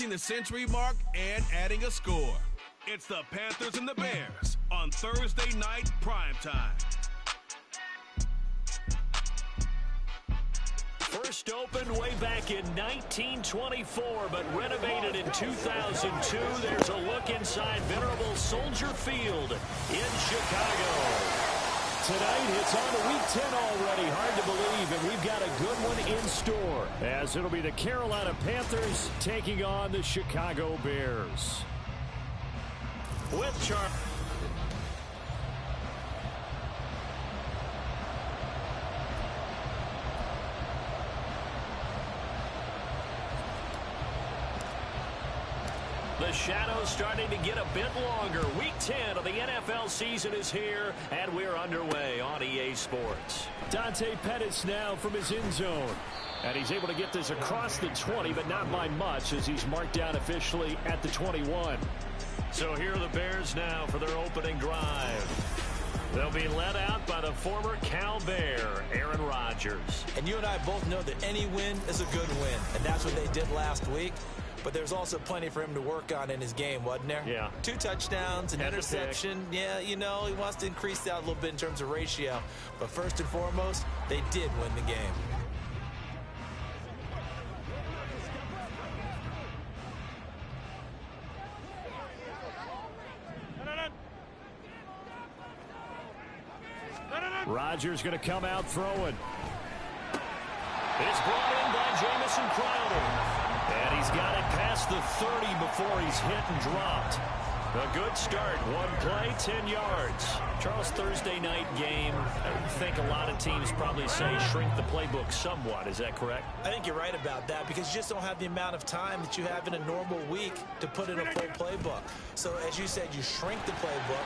The century mark and adding a score. It's the Panthers and the Bears on Thursday night primetime. First opened way back in 1924, but renovated in 2002. There's a look inside venerable Soulja Field in Chicago. Tonight, it's on to Week 10 already. Hard to believe, and we've got a good one in store, as it'll be the Carolina Panthers taking on the Chicago Bears. With Charles. The shadow's starting to get a bit longer. Week 10 of the NFL season is here, and we're underway on EA Sports. Dante Pettis now from his end zone. And he's able to get this across the 20, but not by much, as he's marked down officially at the 21. So here are the Bears now for their opening drive. They'll be led out by the former Cal Bear, Aaron Rodgers. And you and I both know that any win is a good win, and that's what they did last week. But there's also plenty for him to work on in his game, wasn't there? Yeah. 2 touchdowns, an interception. Yeah, you know, he wants to increase that a little bit in terms of ratio. But first and foremost, they did win the game. Rodgers going to come out throwing. It's brought in by Jamison Crowder. And he's got it past the 30 before he's hit and dropped. A good start. One play, 10 yards. Charles, Thursday night game. I think a lot of teams probably say shrink the playbook somewhat. Is that correct? I think you're right about that, because you just don't have the amount of time that you have in a normal week to put in a full playbook. So as you said, you shrink the playbook.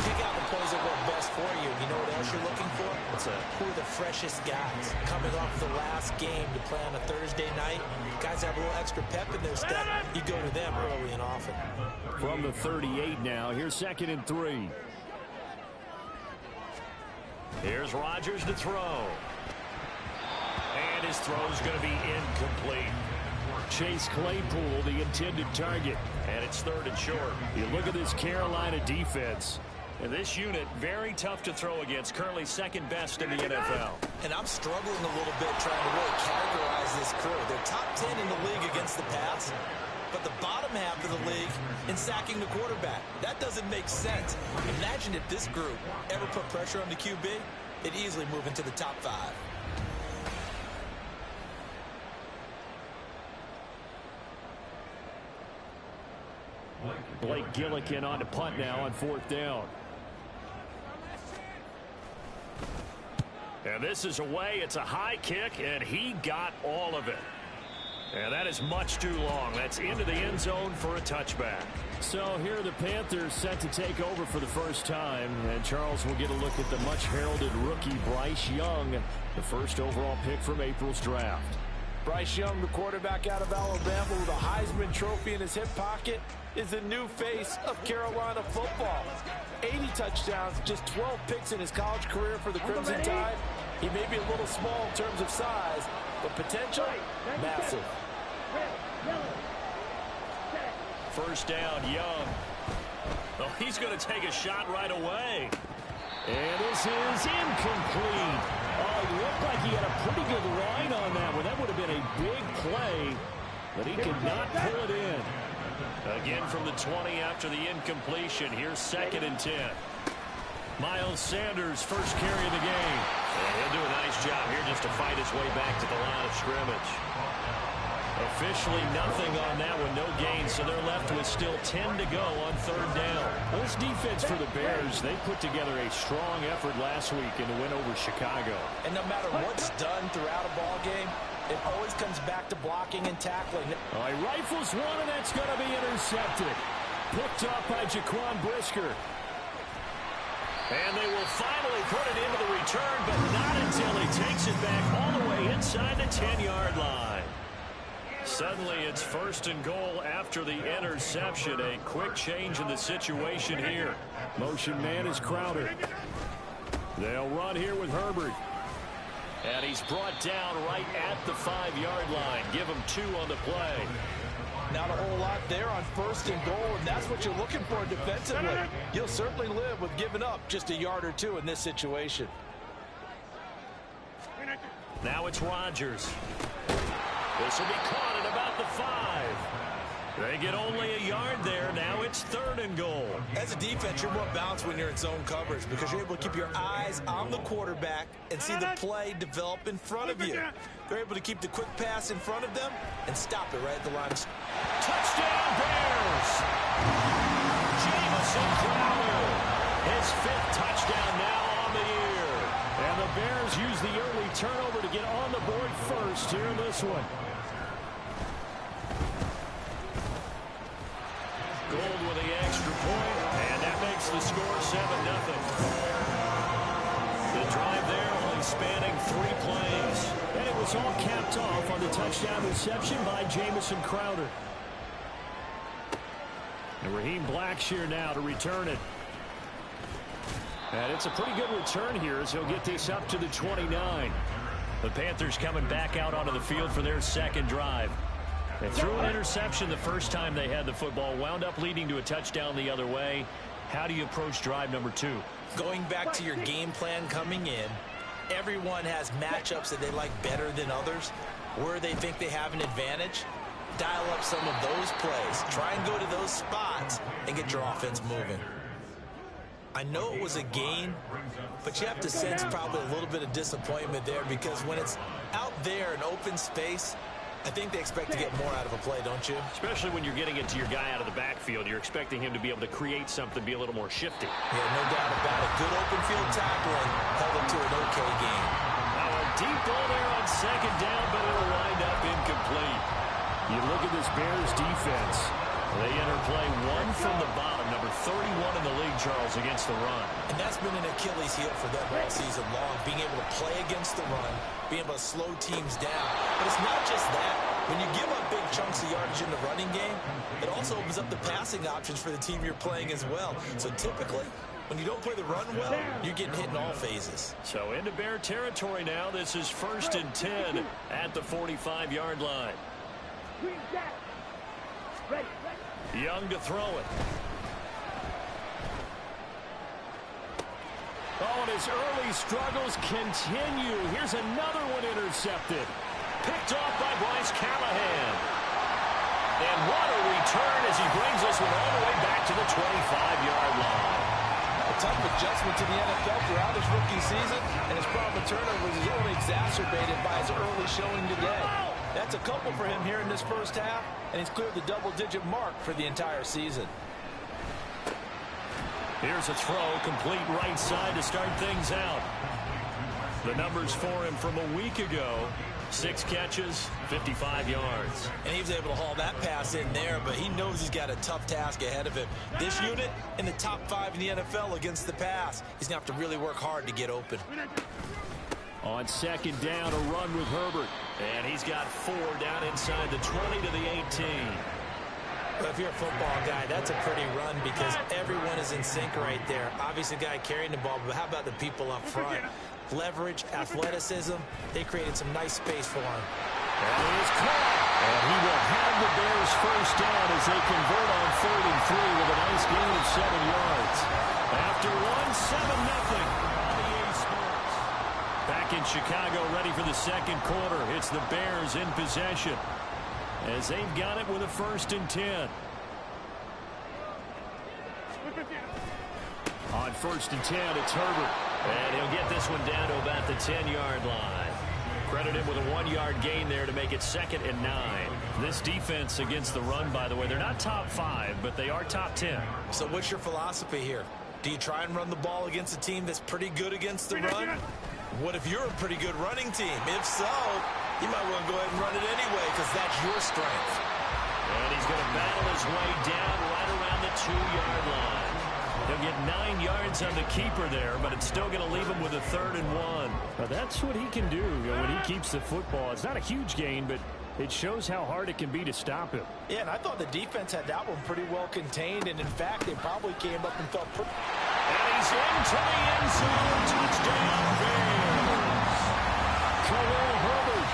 Pick out the plays that work best for you. You know what else you're looking for? What's that? Who are the freshest guys coming off the last game to play on a Thursday night? Guys have a little extra pep in their step. You go to them early and often. From the 38 now. Here's 2nd and 3. Here's Rodgers to throw. And his throw's going to be incomplete. Chase Claypool, the intended target. And it's 3rd and short. You look at this Carolina defense. And this unit, very tough to throw against. Currently 2nd best in the NFL. And I'm struggling a little bit trying to really categorize this crew. They're top 10 in the league against the pass, but the bottom half of the league in sacking the quarterback. That doesn't make sense. Imagine if this group ever put pressure on the QB, it'd easily move into the top 5. Blake Gillikin on to punt now on 4th down. And this is away. It's a high kick, and he got all of it. And that is much too long. That's into the end zone for a touchback. So here are the Panthers set to take over for the first time. And Charles will get a look at the much-heralded rookie Bryce Young, the first overall pick from April's draft. Bryce Young, the quarterback out of Alabama with a Heisman Trophy in his hip pocket, is the new face of Carolina football. 80 touchdowns, just 12 picks in his college career for the Crimson Tide. He may be a little small in terms of size, but potential, massive. First down, Young. Oh, he's going to take a shot right away. And this is incomplete. Oh, it looked like he had a pretty good line on that one. That would have been a big play, but he could not pull it in. Again from the 20 after the incompletion. Here's 2nd and 10. Miles Sanders, first carry of the game. And he'll do a nice job here just to fight his way back to the line of scrimmage. Officially nothing on that one, no gain, so they're left with still 10 to go on 3rd down. This defense for the Bears, they put together a strong effort last week in the win over Chicago. And no matter what's done throughout a ball game, it always comes back to blocking and tackling. Oh, he rifles one, and that's going to be intercepted. Picked up by Jaquan Brisker. And they will finally put it into the return, but not until he takes it back all the way inside the 10-yard line. Suddenly it's 1st and goal after the interception. A quick change in the situation here. Motion man is Crowder. They'll run here with Herbert. And he's brought down right at the 5-yard line. Give him 2 on the play. Not a whole lot there on 1st and goal, and that's what you're looking for defensively. You'll certainly live with giving up just a yard or two in this situation. Now it's Rodgers. This will be caught at about the 5. They get only a yard there. Now it's 3rd and goal. As a defense, you're more balanced when you're in zone coverage because you're able to keep your eyes on the quarterback and see the play develop in front of you. They're able to keep the quick pass in front of them and stop it right at the line. Touchdown, Bears! Jamison Crowder, his 5th touchdown now on the year. And the Bears use the early turnover to get on the board first here in this one. Gold with the extra point, and that makes the score 7-0. The drive there only spanning 3 plays. And it was all capped off on the touchdown reception by Jamison Crowder. And Raheem Blackshear now to return it. And it's a pretty good return here as he'll get this up to the 29. The Panthers coming back out onto the field for their 2nd drive. They threw an interception the first time they had the football, wound up leading to a touchdown the other way. How do you approach drive number 2? Going back to your game plan coming in, everyone has matchups that they like better than others, where they think they have an advantage. Dial up some of those plays. Try and go to those spots and get your offense moving. I know it was a gain, but you have to sense probably a little bit of disappointment there because when it's out there in open space, I think they expect to get more out of a play, don't you? Especially when you're getting it to your guy out of the backfield. You're expecting him to be able to create something, be a little more shifty. Yeah, no doubt about it. Good open field tackling held him to an okay game. Now a deep ball there on 2nd down, but it'll wind up incomplete. You look at this Bears defense. They enter play 1 from the bottom, number 31 in the league, Charles, against the run. And that's been an Achilles heel for them all season long, being able to play against the run, being able to slow teams down. But it's not just that. When you give up big chunks of yardage in the running game, it also opens up the passing options for the team you're playing as well. So typically, when you don't play the run well, you're getting hit in all phases. So into Bear territory now. This is 1st and 10 at the 45-yard line. Young to throw it. Oh, and his early struggles continue. Here's another one intercepted. Picked off by Bryce Callahan. And what a return as he brings this one all the way back to the 25-yard line. A tough adjustment to the NFL throughout his rookie season, and his problem with turnovers is only exacerbated by his early showing today. That's a couple for him here in this first half, and he's cleared the double-digit mark for the entire season. Here's a throw, complete right side to start things out. The numbers for him from a week ago, 6 catches, 55 yards. And he was able to haul that pass in there, but he knows he's got a tough task ahead of him. This unit in the top 5 in the NFL against the pass. He's going to have to really work hard to get open. On 2nd down, a run with Herbert. And he's got 4 down inside the 20 to the 18. Well, if you're a football guy, that's a pretty run because everyone is in sync right there. Obviously, the guy carrying the ball, but how about the people up front? Leverage, athleticism, they created some nice space for him. And he is caught. And he will have the Bears first down as they convert on 3rd and 3 with a nice gain of 7 yards. After 1-7-0. Back in Chicago, ready for the 2nd quarter. It's the Bears in possession as they've got it with a 1st and 10. On 1st and 10, it's Herbert. And he'll get this one down to about the 10-yard line. Credit him with a 1-yard gain there to make it 2nd and 9. This defense against the run, by the way, they're not top 5, but they are top 10. So what's your philosophy here? Do you try and run the ball against a team that's pretty good against the run? What if you're a pretty good running team? If so, you might want to go ahead and run it anyway because that's your strength. And he's going to battle his way down right around the 2-yard line. He'll get 9 yards on the keeper there, but it's still going to leave him with a 3rd and 1. Now that's what he can do when he keeps the football. It's not a huge gain, but it shows how hard it can be to stop him. Yeah, and I thought the defense had that one pretty well contained, and in fact, they probably came up and felt pretty... And he's into the end zone. Touchdown, Bears. Khalil Herbert,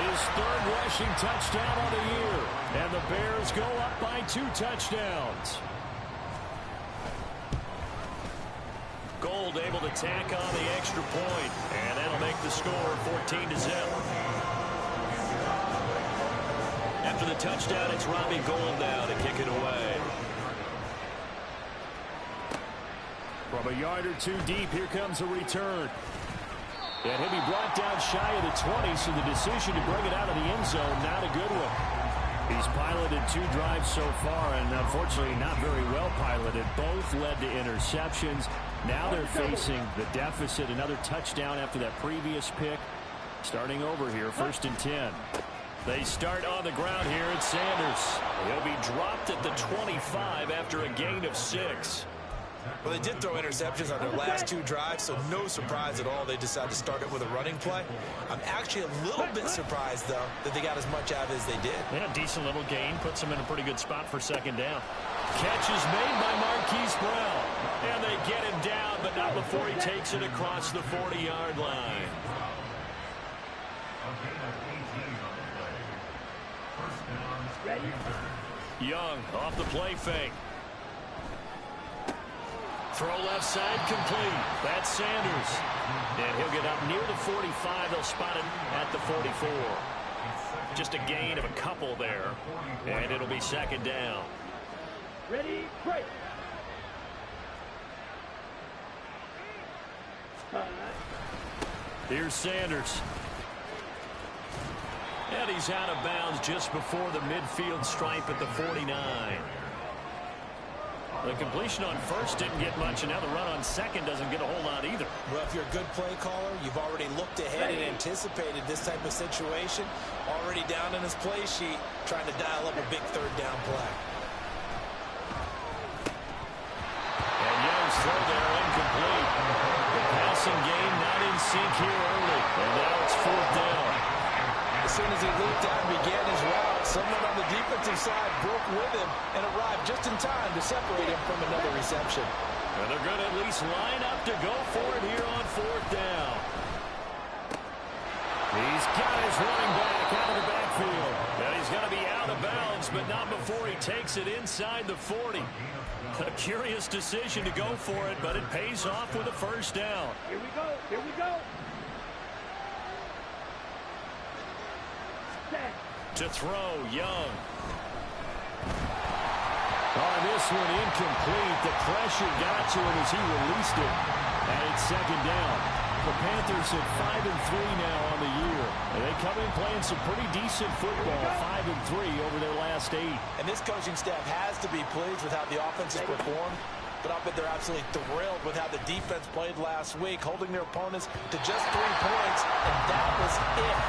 his third rushing touchdown on the year. And the Bears go up by 2 touchdowns. Gold able to tack on the extra point. And that'll make the score 14-0. After the touchdown, it's Robbie Gould now to kick it away. From a yard or two deep, here comes a return. And he'll be brought down shy of the 20, so the decision to bring it out of the end zone, not a good one. He's piloted 2 drives so far, and unfortunately not very well piloted. Both led to interceptions. Now they're facing the deficit, another touchdown after that previous pick. Starting over here, 1st and 10. They start on the ground here at Sanders. He'll be dropped at the 25 after a gain of 6. Well, they did throw interceptions on their last 2 drives, so no surprise at all they decided to start it with a running play. I'm actually a little bit surprised, though, that they got as much out of it as they did. Yeah, decent little gain. Puts them in a pretty good spot for 2nd down. Catch is made by Marquise Brown. And they get him down, but not before he takes it across the 40-yard line. Young off the play fake. Throw left side complete. That's Sanders. And he'll get up near the 45. They'll spot him at the 44. Just a gain of a couple there. And it'll be 2nd down. Ready, break. Here's Sanders. And he's out of bounds just before the midfield stripe at the 49. The completion on 1st didn't get much, and now the run on 2nd doesn't get a whole lot either. Well, if you're a good play caller, you've already looked ahead and anticipated this type of situation. Already down in his play sheet, trying to dial up a big 3rd down play. And Young's throw there incomplete. The passing game not in sync here early. And now it's 4th down. As soon as he leaped out and began his route, someone on the defensive side broke with him and arrived just in time to separate him from another reception. And they're going to at least line up to go for it here on 4th down. He's got his running back out of the backfield. And he's going to be out of bounds, but not before he takes it inside the 40. A curious decision to go for it, but it pays off with a 1st down. Here we go. Here we go. To throw, Young. On this one, incomplete. The pressure got to him as he released it. And it's 2nd down. The Panthers at 5-3 now on the year. And they come in playing some pretty decent football, 5-3 over their last 8. And this coaching staff has to be pleased with how the offense has performed. But I'll bet they're absolutely thrilled with how the defense played last week, holding their opponents to just 3 points, and that was it.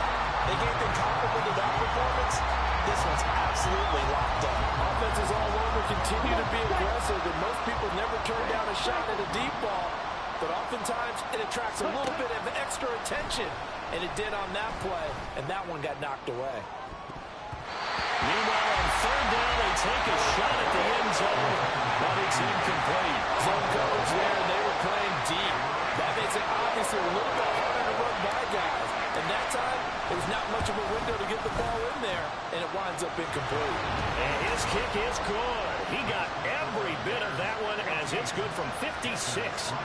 They gave them comparable to that performance. This one's absolutely locked up. Offenses all over continue to be aggressive, and most people never turn down a shot at a deep ball. But oftentimes, it attracts a little bit of extra attention, and it did on that play, and that one got knocked away. Meanwhile, on 3rd down, they take a shot at the end zone, but it's incomplete. Zone coverage there, and they were playing deep. That makes it obviously a little bit harder to run by guys. And that time, there's not much of a window to get the ball in there, and it winds up incomplete. And his kick is good. He got every bit of that one as it's good from 56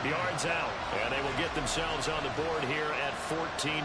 yards out. And they will get themselves on the board here at 14-3.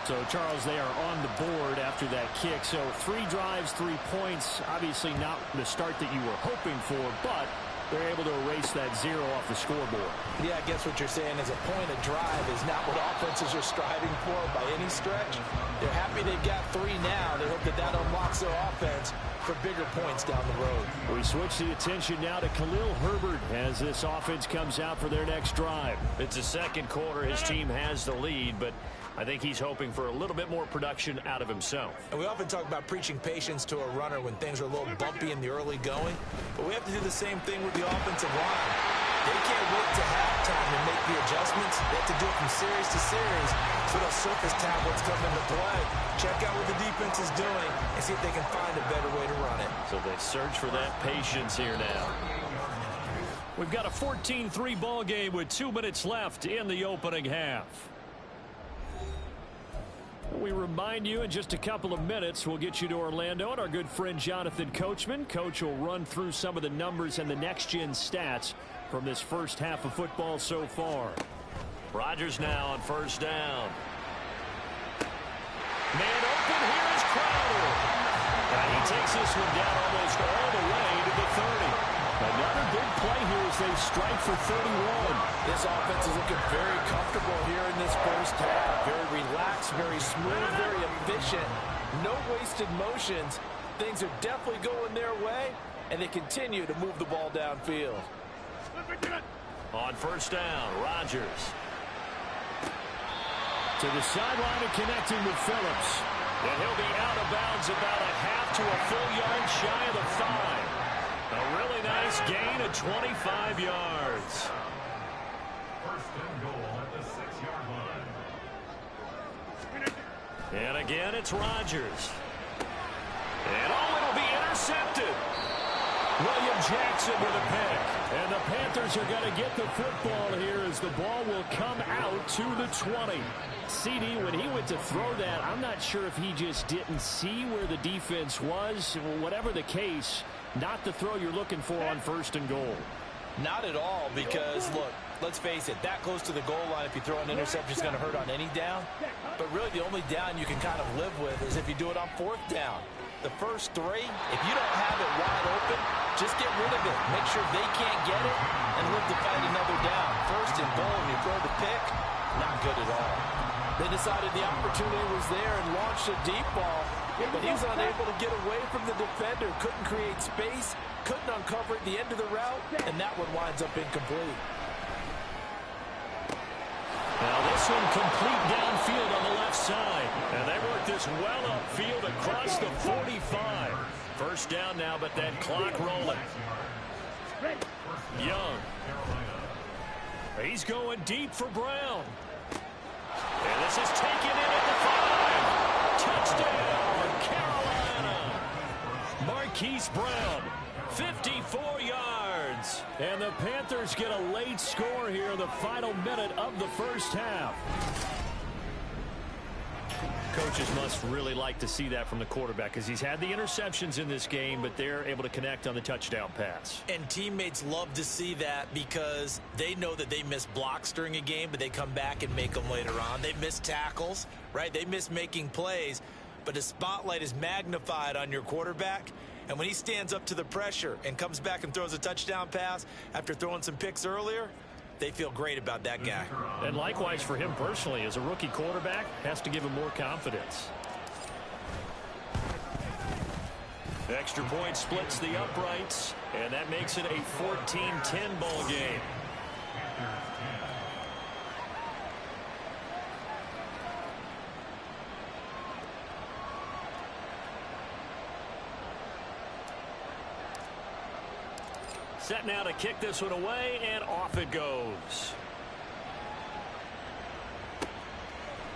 So, Charles, they are on the board after that kick. So, 3 drives, 3 points. Obviously not the start that you were hoping for, but they're able to erase that 0 off the scoreboard. Yeah, I guess what you're saying is a point of drive is not what offenses are striving for by any stretch. They're happy they've got 3 now. They hope that that unlocks their offense for bigger points down the road. We switch the attention now to Khalil Herbert as this offense comes out for their next drive. It's the 2nd quarter. His team has the lead, but I think he's hoping for a little bit more production out of himself. And we often talk about preaching patience to a runner when things are a little bumpy in the early going, but we have to do the same thing with the offensive line. They can't wait to halftime and make the adjustments. They have to do it from series to series, so those surface tablets come into play. Check out what the defense is doing and see if they can find a better way to run it. So they search for that patience here now. We've got a 14-3 ball game with 2 minutes left in the opening half. We remind you in just a couple of minutes, we'll get you to Orlando, and our good friend Jonathan Coachman. Coach will run through some of the numbers and the next-gen stats from this first half of football so far. Rodgers now on first down. Man open, here is Crowder. And he takes this one down almost all the way to the 30. Another big play here as they strike for 31. This offense is looking very comfortable here in this first half. Very relaxed, very smooth, very efficient. No wasted motions. Things are definitely going their way, and they continue to move the ball downfield. On first down, Rodgers. To the sideline and connecting with Phillips. And he'll be out of bounds about a half to a full yard shy of the 5. A really nice gain of 25 yards. First and goal at the 6-yard line. And again, it's Rodgers. And it'll be intercepted. William Jackson with a pick. And the Panthers are going to get the football here as the ball will come out to the 20. CD, when he went to throw that, I'm not sure if he just didn't see where the defense was. Whatever the case, not the throw you're looking for on first and goal. Not at all, because, look, let's face it, that close to the goal line, if you throw an interception, is going to hurt on any down. But really, the only down you can kind of live with is if you do it on fourth down. The first 3, if you don't have it wide open, just get rid of it. Make sure they can't get it and live to fight another down. First and goal, and you throw the pick, not good at all. They decided the opportunity was there and launched a deep ball, but he was unable to get away from the defender, couldn't create space, couldn't uncover at the end of the route, and that one winds up incomplete. Now this one complete downfield on the left side. And they work this well upfield across the 45. First down now, but that clock rolling. Young. He's going deep for Brown. And this is taken in at the 5. Touchdown, Carolina. Marquise Brown, 54 yards. And the Panthers get a late score here in the final minute of the first half. Coaches must really like to see that from the quarterback because he's had the interceptions in this game, but they're able to connect on the touchdown pass. And teammates love to see that because they know that they miss blocks during a game, but they come back and make them later on. They miss tackles, right? They miss making plays, but the spotlight is magnified on your quarterback. And when he stands up to the pressure and comes back and throws a touchdown pass after throwing some picks earlier, they feel great about that guy. And likewise for him personally, as a rookie quarterback, has to give him more confidence. Extra point splits the uprights, and that makes it a 14-10 ball game. Set now to kick this one away, and off it goes.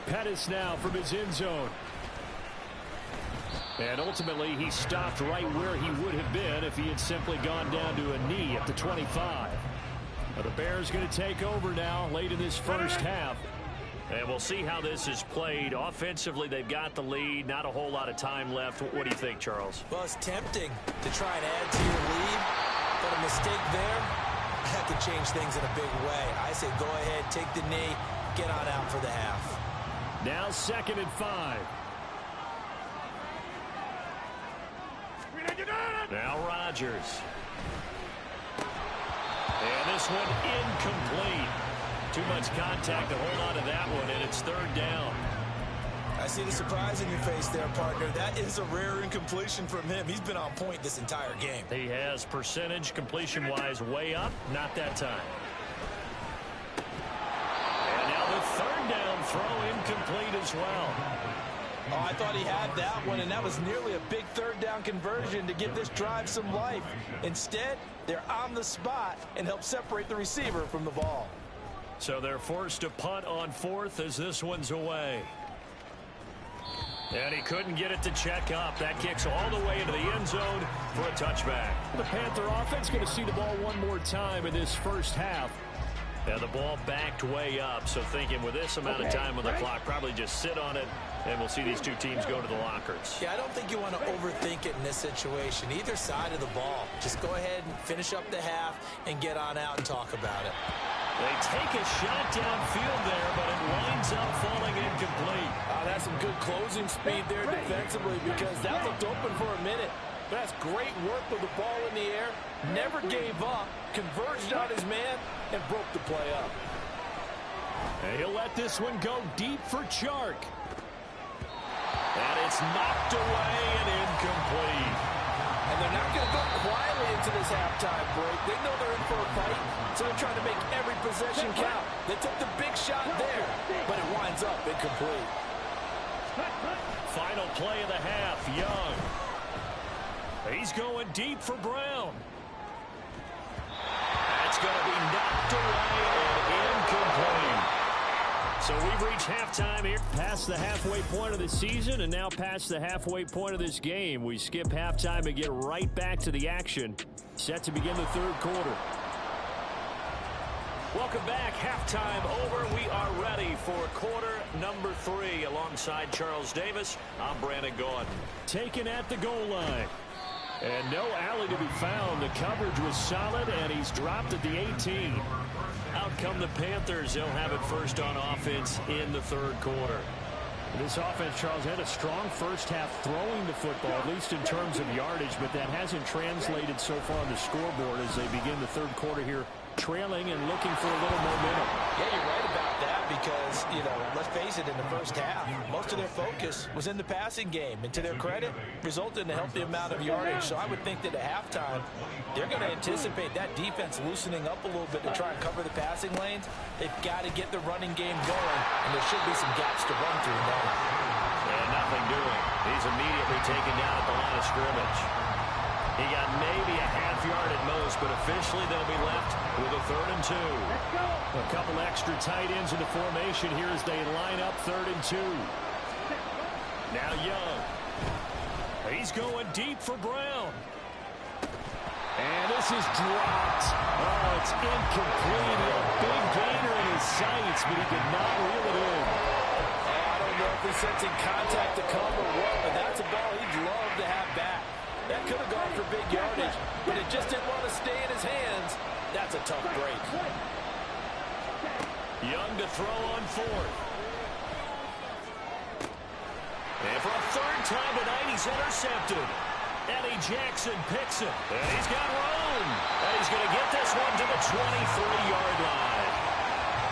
Pettis now from his end zone. And ultimately, he stopped right where he would have been if he had simply gone down to a knee at the 25. But the Bears going to take over now late in this first half. And we'll see how this is played. Offensively, they've got the lead. Not a whole lot of time left. What do you think, Charles? Well, it's tempting to try and add to your lead, but a mistake there, that could change things in a big way. I say go ahead, take the knee, get on out for the half. Now 2nd and 5. Now Rodgers. And this one incomplete. Too much contact to hold on to that one, and it's 3rd down. I see the surprise in your face there, partner. That is a rare incompletion from him. He's been on point this entire game. He has percentage completion-wise way up. Not that time. And now the 3rd down throw incomplete as well. Oh, I thought he had that one, and that was nearly a big 3rd down conversion to give this drive some life. Instead, they're on the spot and help separate the receiver from the ball. So they're forced to punt on 4th as this one's away. And he couldn't get it to check up. That kicks all the way into the end zone for a touchback. The Panther offense going to see the ball one more time in this first half. Yeah, the ball backed way up, so thinking with this amount of time on the clock, probably just sit on it, and we'll see these two teams go to the lockers. Yeah, I don't think you want to overthink it in this situation. Either side of the ball. Just go ahead and finish up the half and get on out and talk about it. They take a shot downfield there, but it winds up falling incomplete. That's some good closing speed there defensively because that looked open for a minute. But that's great work with the ball in the air. Never gave up, converged on his man, and broke the play up. And he'll let this one go deep for Chark. And it's knocked away and incomplete. And they're not going to go quietly into this halftime break. They know they're in for a fight, so they're trying to make every possession count. They took the big shot there, but it winds up incomplete. Final play of the half, Young. He's going deep for Brown. That's going to be knocked away and incomplete. So we've reached halftime here. Past the halfway point of the season and now past the halfway point of this game. We skip halftime and get right back to the action. Set to begin the third quarter. Welcome back. Halftime over. We are ready for quarter number 3. Alongside Charles Davis, I'm Brandon Gaudin. Taken at the goal line. And no alley to be found. The coverage was solid, and he's dropped at the 18. Out come the Panthers. They'll have it first on offense in the third quarter. This offense, Charles, had a strong first half throwing the football, at least in terms of yardage, but that hasn't translated so far on the scoreboard as they begin the third quarter here, trailing and looking for a little momentum. Yeah, you're right about that because, let's face it, in the first half, most of their focus was in the passing game. And to their credit, resulted in a healthy amount of yardage. So I would think that at halftime, they're going to anticipate that defense loosening up a little bit to try and cover the passing lanes. They've got to get the running game going, and there should be some gaps to run through now. And nothing doing. He's immediately taken down at the line of scrimmage. He got maybe a half yard at most, but officially they'll be left with a 3rd and 2. A couple extra tight ends in the formation here as they line up 3rd and 2. Now Young. He's going deep for Brown. And this is dropped. Oh, it's incomplete. He had a big gainer in his sights, but he could not reel it in. I don't know if he's sensing contact to come or what, but that's a ball he'd love to have back. That could have gone for big yardage, but it just didn't want to stay in his hands. That's a tough break. Young to throw on 4th. And for a 3rd time tonight, he's intercepted. Eddie Jackson picks it. And he's got room. And he's going to get this one to the 23-yard line.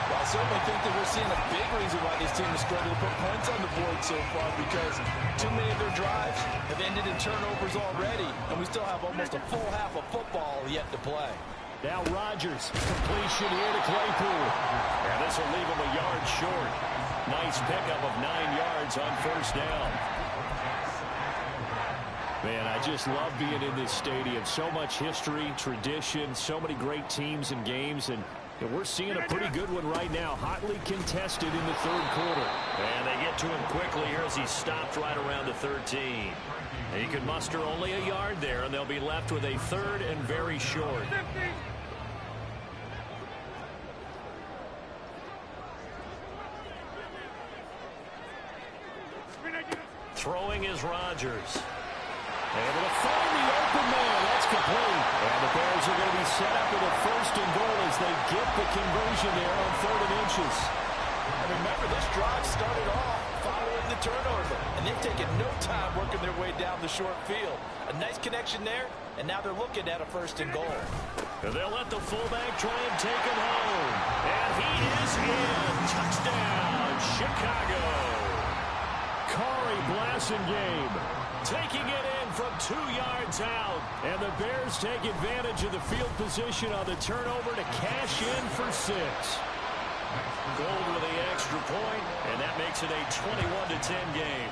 Well, I certainly think that we're seeing a big reason why these teams struggle to put points on the board so far because too many of their drives have ended in turnovers already, and we still have almost a full half of football yet to play. Now Rodgers, completion here to Claypool. And this will leave him a yard short. Nice pickup of 9 yards on 1st down. Man, I just love being in this stadium. So much history, tradition, so many great teams and games, and we're seeing a pretty good one right now, hotly contested in the third quarter. And they get to him quickly here as he stopped right around the 13. He could muster only a yard there, and they'll be left with a 3rd and very short. Throwing is Rodgers. Able to find the open man. That's complete. And the Bears are going to be set up with a 1st and goal as they get the conversion there on 3rd and inches. And remember, this drive started off following the turnover, and they've taken no time working their way down the short field. A nice connection there, and now they're looking at a 1st and goal. And they'll let the fullback try and take him home. And he is in. Touchdown, Chicago. Corey Blasingame taking it in from 2 yards out. And the Bears take advantage of the field position on the turnover to cash in for 6. Gold with the extra point, and that makes it a 21-10 game.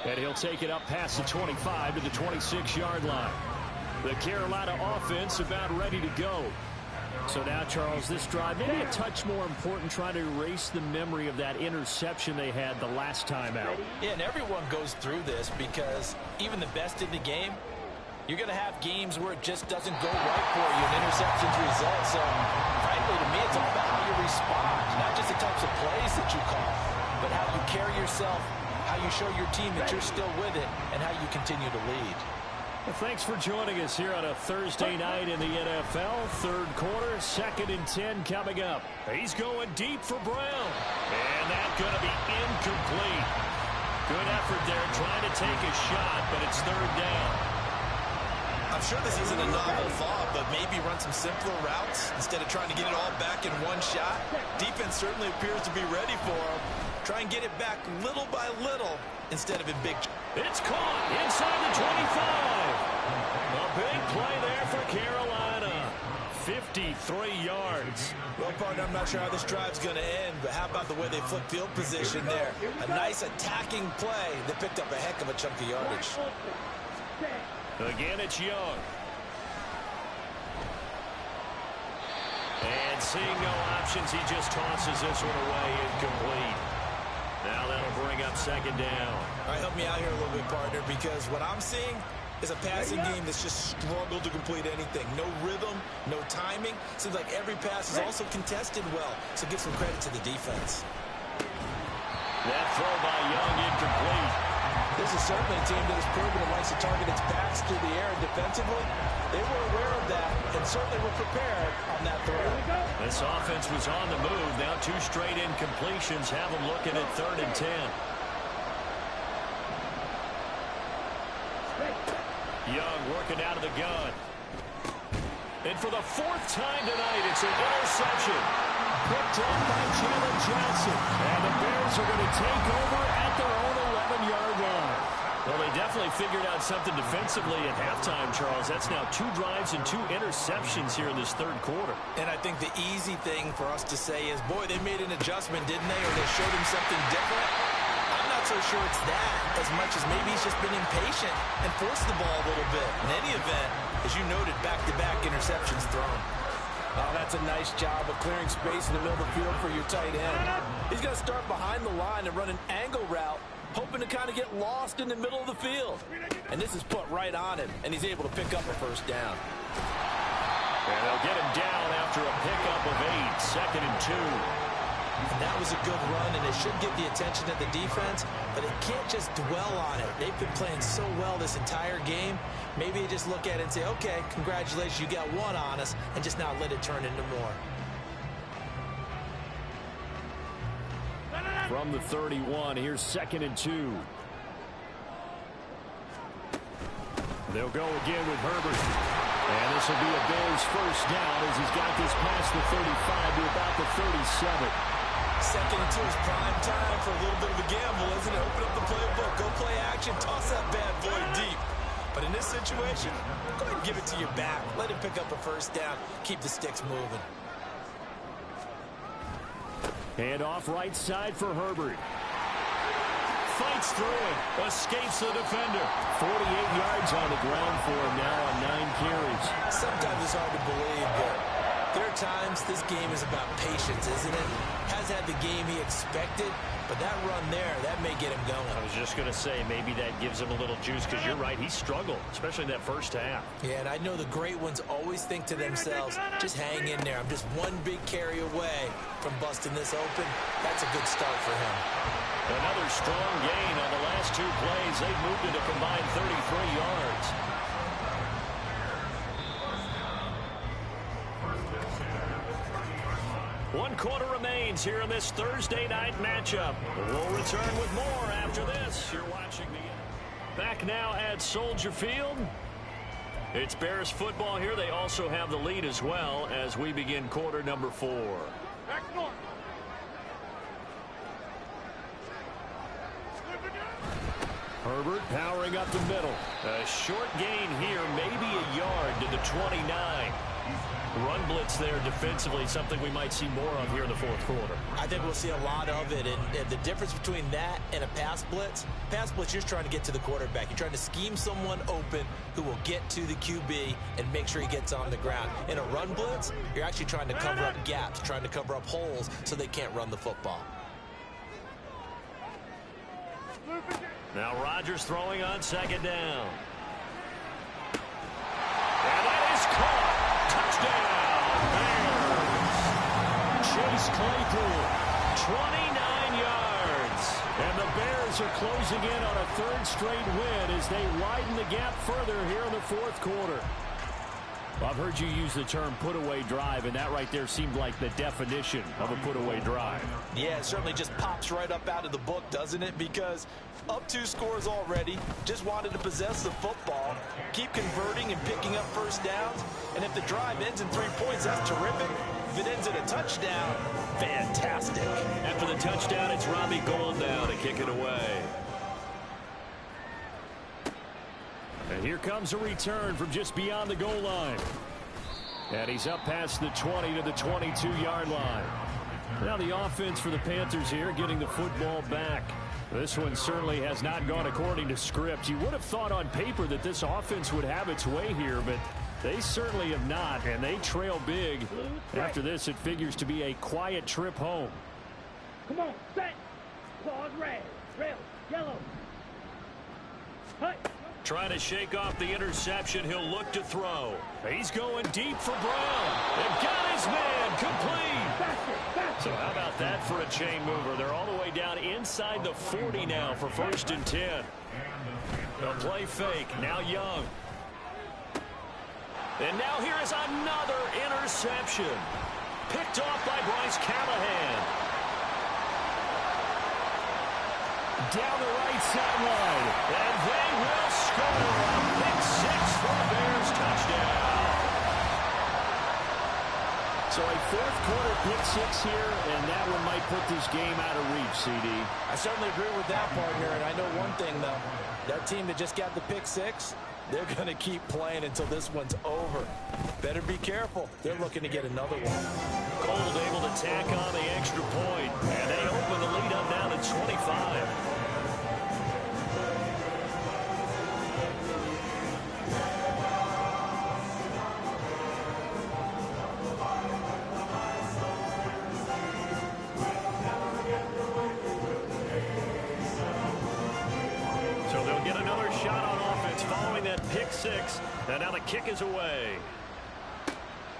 And he'll take it up past the 25 to the 26-yard line. The Carolina offense about ready to go. So now, Charles, this drive maybe a touch more important, trying to erase the memory of that interception they had the last time out. Yeah, and everyone goes through this because even the best in the game, You're going to have games where it just doesn't go right for you and interceptions result. So, frankly, to me, it's all about how you respond. Not just the types of plays that you call, but how you carry yourself, how you show your team that you're still with it, and how you continue to lead. Well, thanks for joining us here on a Thursday night in the NFL. Third quarter, 2nd and 10 coming up. He's going deep for Brown. And that's going to be incomplete. Good effort there trying to take a shot, but it's third down. I'm sure this isn't a novel thought, but maybe run some simpler routes instead of trying to get it all back in one shot. Defense certainly appears to be ready for him. Try and get it back little by little instead of in big. It's caught inside the 25. A big play there for Carolina. 53 yards. Well, partner, I'm not sure how this drive's going to end, but how about the way they flip field position there? A nice attacking play that picked up a heck of a chunk of yardage. Again, it's Young. And seeing no options, he just tosses this one away, incomplete. Now that'll bring up 2nd down. All right, help me out here a little bit, partner, because what I'm seeing is a passing game that's just struggled to complete anything. No rhythm, no timing. Seems like every pass is also contested well, so give some credit to the defense. That throw by Young incomplete. This is certainly a team that has proven it likes to target its backs through the air, and defensively, they were aware of that and certainly were prepared on that throw. This offense was on the move. Now 2 straight incompletions have them looking at 3rd and 10. Young working out of the gun. And for the 4th time tonight, it's an interception. Picked up by Jalen Johnson. And the Bears are going to take over at their own 11-yard line. Well, they definitely figured out something defensively at halftime, Charles. That's now 2 drives and 2 interceptions here in this 3rd quarter. And I think the easy thing for us to say is, boy, they made an adjustment, didn't they? Or they showed him something different. I'm not so sure it's that as much as maybe he's just been impatient and forced the ball a little bit. In any event, as you noted, back-to-back interceptions thrown. Oh, that's a nice job of clearing space in the middle of the field for your tight end. He's going to start behind the line and run an angle route, hoping to kind of get lost in the middle of the field. And this is put right on him, and he's able to pick up a 1st down. And they'll get him down after a pickup of 8, 2nd and 2. And that was a good run, and it should get the attention of the defense, but it can't just dwell on it. They've been playing so well this entire game. Maybe they just look at it and say, okay, congratulations, you got 1 on us, and just not let it turn into more. From the 31, here's 2nd and 2. They'll go again with Herbert. And this will be a Bears 1st down as he's got this past the 35 to about the 37. 2nd and 2 is prime time for a little bit of a gamble, isn't it? Open up the playbook, go play action, toss that bad boy deep. But in this situation, go ahead and give it to your back. Let him pick up a 1st down. Keep the sticks moving. Hand off right side for Herbert. Fights through it. Escapes the defender. 48 yards on the ground for him now on 9 carries. Sometimes it's hard to believe, but there are times this game is about patience, isn't it? Has had the game he expected, but that run there, that may get him going. I was just going to say, maybe that gives him a little juice, because you're right, he struggled, especially in that 1st half. Yeah, and I know the great ones always think to themselves, just hang in there. I'm just 1 big carry away from busting this open. That's a good start for him. Another strong gain on the last 2 plays. They've moved it a combined 33 yards. One quarter remains here in this Thursday night matchup. We'll return with more after this. You're watching the... Back now at Soulja Field. It's Bears football here. They also have the lead as well as we begin quarter number 4. Back north. Herbert powering up the middle. A short gain here, maybe a yard to the 29. Run blitz there defensively, something we might see more of here in the 4th quarter. I think we'll see a lot of it, and the difference between that and a pass blitz, you're just trying to get to the quarterback. You're trying to scheme someone open who will get to the QB and make sure he gets on the ground. In a run blitz, you're actually trying to cover up gaps, trying to cover up holes so they can't run the football. Now Rodgers throwing on 2nd down. Claypool, 29 yards. And the Bears are closing in on a third straight win as they widen the gap further here in the fourth quarter. Well, I've heard you use the term put-away drive, and that right there seemed like the definition of a put-away drive. Yeah, it certainly just pops right up out of the book, doesn't it? Because up 2 scores already, just wanted to possess the football, keep converting and picking up first downs, and if the drive ends in 3 points, that's terrific. If it ends in a touchdown, fantastic. After the touchdown, it's Robbie Gould now to kick it away. And here comes a return from just beyond the goal line. And he's up past the 20 to the 22-yard line. Now the offense for the Panthers here getting the football back. This one certainly has not gone according to script. You would have thought on paper that this offense would have its way here, but they certainly have not, and they trail big. After this, it figures to be a quiet trip home. Come on, set. Claws red, rail, yellow. Hut. Trying to shake off the interception. He'll look to throw. He's going deep for Brown. And got his man complete. Faster. So how about that for a chain mover? They're all the way down inside the 40 now for 1st and 10. They'll play fake. Now Young. And now here is another interception. Picked off by Bryce Callahan. Down the right sideline. And they will score. A pick 6 for the Bears. Touchdown. So a fourth quarter pick 6 here, and that one might put this game out of reach, CD. I certainly agree with that, partner. And I know one thing, though. That team that just got the pick 6, they're going to keep playing until this one's over. Better be careful. They're looking to get another one. Gould able to tack on the extra point. And they open the lead up now to 25. Pick 6, and now the kick is away.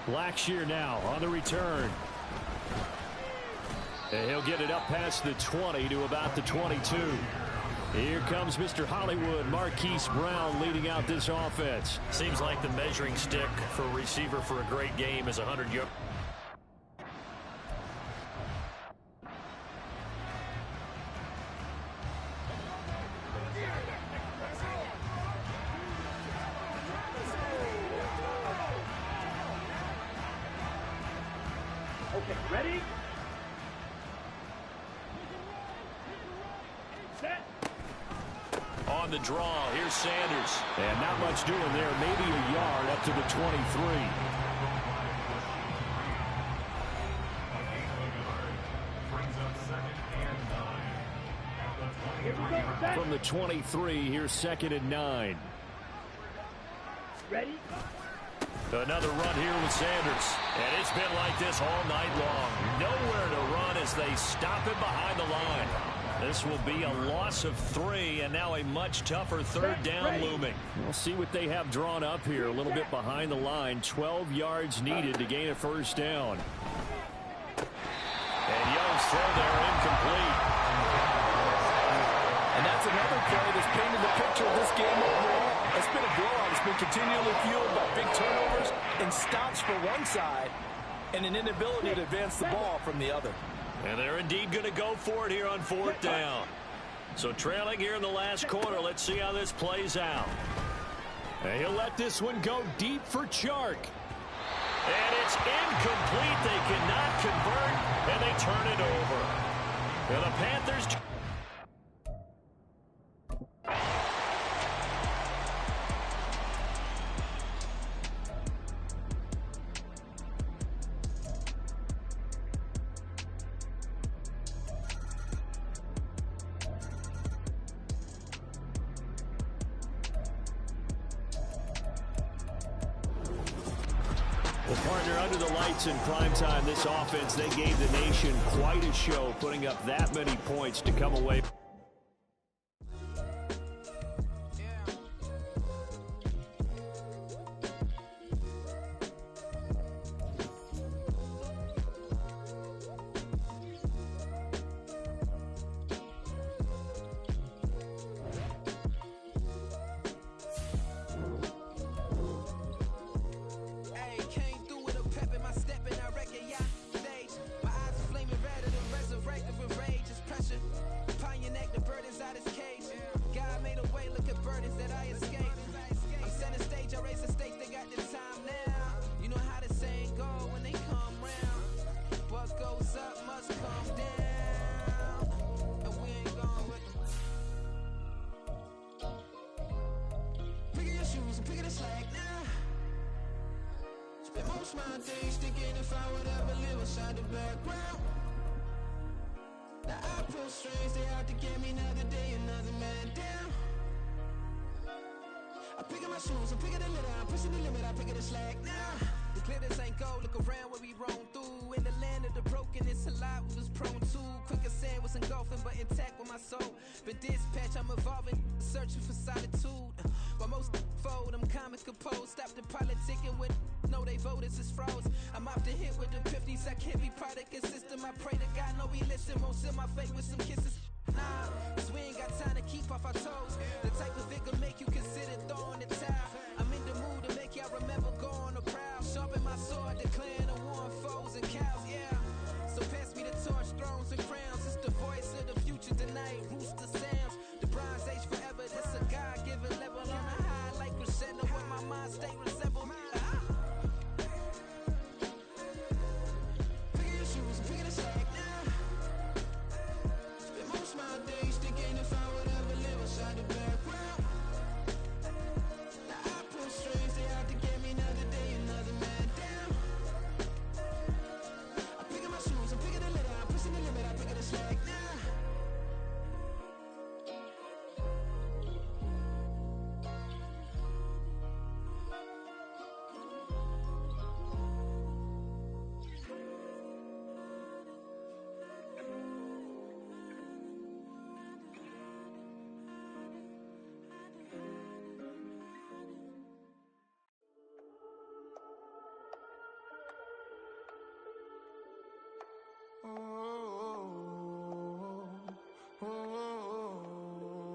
Blackshear now on the return. And he'll get it up past the 20 to about the 22. Here comes Mr. Hollywood, Marquise Brown, leading out this offense. Seems like the measuring stick for a receiver for a great game is 100 yards. Okay, ready? Set. On the draw, here's Sanders. And not much doing there, maybe a yard up to the 23. Here we go, set. From the 23, here's 2nd and 9. Ready? Another run here with Sanders. And it's been like this all night long. Nowhere to run as they stop him behind the line. This will be a loss of 3, and now a much tougher third down looming. We'll see what they have drawn up here. A little bit behind the line. 12 yards needed to gain a first down. And Young's throw there incomplete. And that's another play that's painted the picture of this game overall. It's been a blowout. It's been continually fueled by big turnovers and stops for one side and an inability to advance the ball from the other. And they're indeed going to go for it here on 4th down. So trailing here in the last quarter. Let's see how this plays out. And he'll let this one go deep for Chark. And it's incomplete. They cannot convert, and they turn it over. And the Panthers... Well, partner, under the lights in primetime, this offense, they gave the nation quite a show, putting up that many points to come away. most my days thinking if I would ever live inside the background. Now I pull strings, they out to get me another day, another man down. I pick up my shoes, I'm picking the litter, I'm pushing the limit, I pick up the slack now. The glitters ain't gold, look around where we roam through. In the land of the broken, it's a lot we was prone to. Quicker sand was engulfing, but intact with my soul. Been dispatched, I'm evolving, searching for solitude. While most fold, I'm comic composed. Stop the politicking with no, they voters is froze. I'm off the hit with the 50s, I can't be product and system. I pray to God, no, we listen. Won't seal my fate with some kisses. Nah, cause we ain't got time to keep off our toes. The type of vigor make you consider throwing the towel. I'm in the mood to make y'all remember going to proud. Sharpen my sword, declaring the war on foes and cows, yeah. So pass me the torch, thrones and crowns. It's the voice of the future tonight, rooster sounds. The Bronze Age forever, this a God-given level. On a high like crescendo, where my mind state resemble. Pick your shoes and pick the slack now. Spend most my days thinking if I would ever live inside the background. Now I pull strings, they out to get me another day, another man down. I'm picking my shoes, I'm picking the litter, I'm pushing the limit, I pick up the slack now.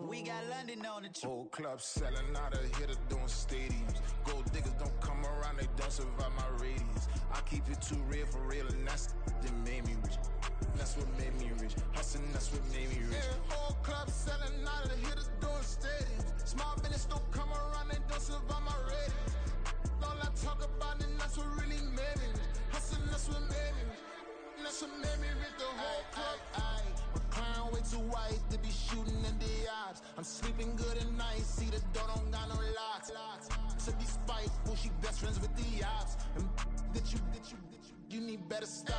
We got London on the trip. Whole club selling out of hitter doing stadiums. Gold diggers don't come around, they don't survive my radius. I keep it too real for real, and that's that made me rich. That's what made me rich. Hustling, that's what made me rich. Yeah, whole club selling out of hitters doing stadiums. Small business don't come around, they don't survive my radius. All I talk about, and that's what really made me rich. Hustling, that's what made me rich. That's what made me rich. The whole club. My crown way too white to be shooting in the eyes. I'm sleeping good at night, see the door don't got no locks. To be spiteful, she best friends with the ops. And that you need better stop.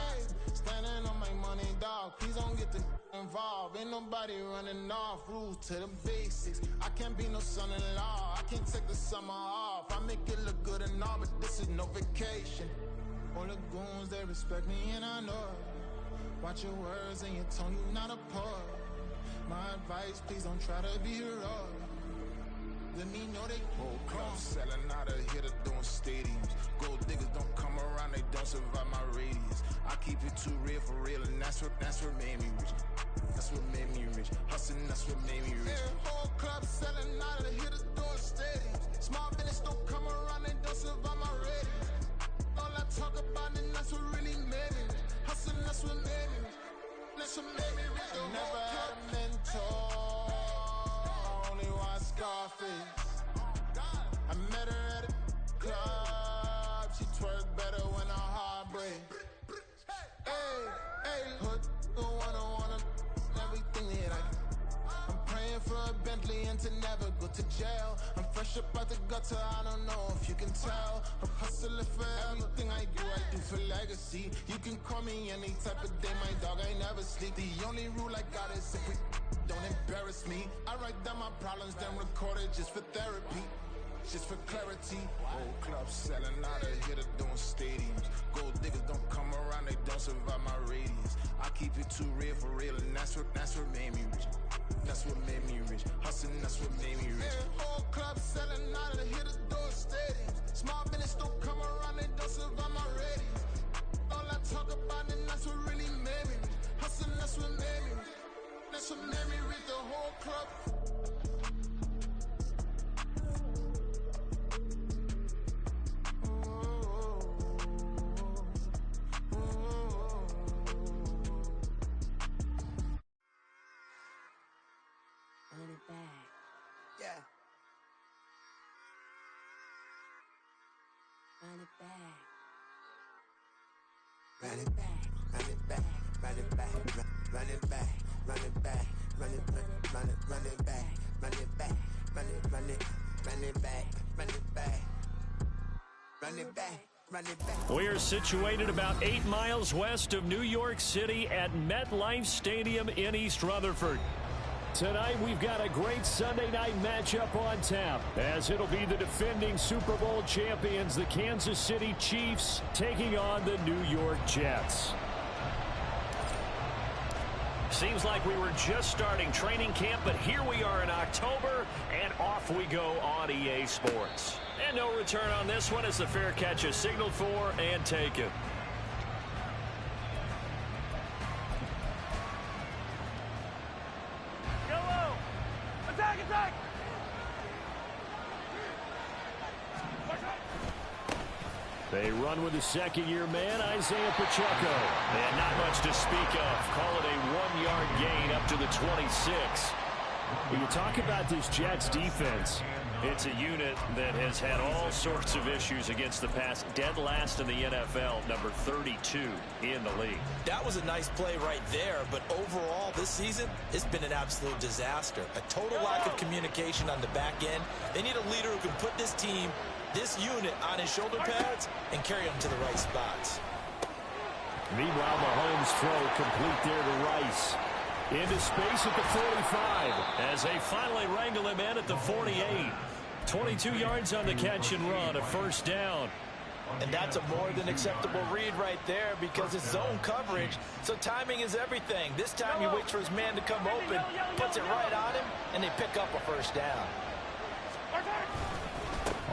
Standing on my money, dog. Please don't get involved. Ain't nobody running off. Rules to the basics. I can't be no son-in-law. I can't take the summer off. I make it look good and all, but this is no vacation. All the goons, they respect me and I know it. Watch your words and your tone, you not a poet. My advice, please don't try to be heroic. Let me know they whole club selling out of hitter doing stadiums. Gold diggers don't come around, they don't survive my radius. I keep it too real for real, and that's what made me rich. That's what made me rich. Hustling, that's what made me rich. Yeah, whole club selling out of hitters doing stadiums. Small business don't come around, they don't survive my radius. All I talk about, and that's what really made me rich. Hustling, that's what made me rich. That's what made me rich. I never had a mentor. I only watch Scarface. I met her at a club. She twerk better when her heart breaks. Hey, hood, wanna everything that I'm praying for a Bentley and to never go to jail. I'm fresh up out the gutter, I don't know if you can tell. I'm hustling for everything I do for legacy. You can call me any type of day, my dog, I never sleep. The only rule I got is if we don't embarrass me. I write down my problems, then record it just for therapy. Just for clarity. Whole club selling out of hitter doing stadiums. Gold diggers don't come around, they don't survive my radius. I keep it too real for real, and that's what made me rich. That's what made me rich. Hustling, that's what made me rich. Yeah, whole club selling out of hitters doing stadiums. Small business don't come around, they don't survive my radius. All I talk about, and that's what really made me rich. Hustling, that's what made me rich. That's what made me rich. The whole club. Run it back. Run it back, run it back, run it back, run it back, run it back, run it back, run it back, run it back, run it back, run it back, run it back. We are situated about 8 miles west of New York City at MetLife Stadium in East Rutherford. Tonight, we've got a great Sunday night matchup on tap, as it'll be the defending Super Bowl champions, the Kansas City Chiefs, taking on the New York Jets. Seems like we were just starting training camp, but here we are in October, and off we go on EA Sports. And no return on this one as the fair catch is signaled for and taken. Yellow! Attack, attack! They run with the second-year man, Isaiah Pacheco. And not much to speak of. Call it a 1-yard gain up to the 26. When you talk about this Jets defense, it's a unit that has had all sorts of issues against the pass. Dead last in the NFL, number 32 in the league. That was a nice play right there, but overall this season, it's been an absolute disaster. A total lack of communication on the back end. They need a leader who can put this team, this unit, on his shoulder pads and carry them to the right spots. Meanwhile, Mahomes' throw complete there to Rice. Into space at the 45. As they finally wrangle him in at the 48. 22 yards on the catch and run, a first down. And that's a more than acceptable read right there because it's zone coverage, so timing is everything. This time he waits for his man to come open, puts it right on him, and they pick up a first down.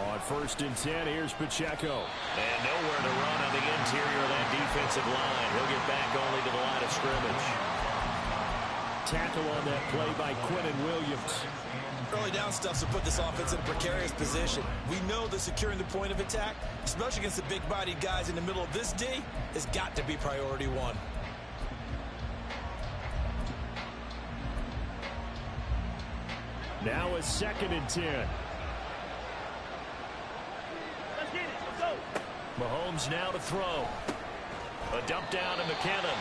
On 1st and 10, here's Pacheco. And nowhere to run on the interior of that defensive line. He'll get back only to the line of scrimmage. Tackle on that play by Quinnen Williams. Early down stuff to put this offense in a precarious position. We know that securing the point of attack, especially against the big-bodied guys in the middle of this D, has got to be priority one. Now a 2nd and 10. Let's get it. Let's go. Mahomes now to throw. A dump down to McKinnon.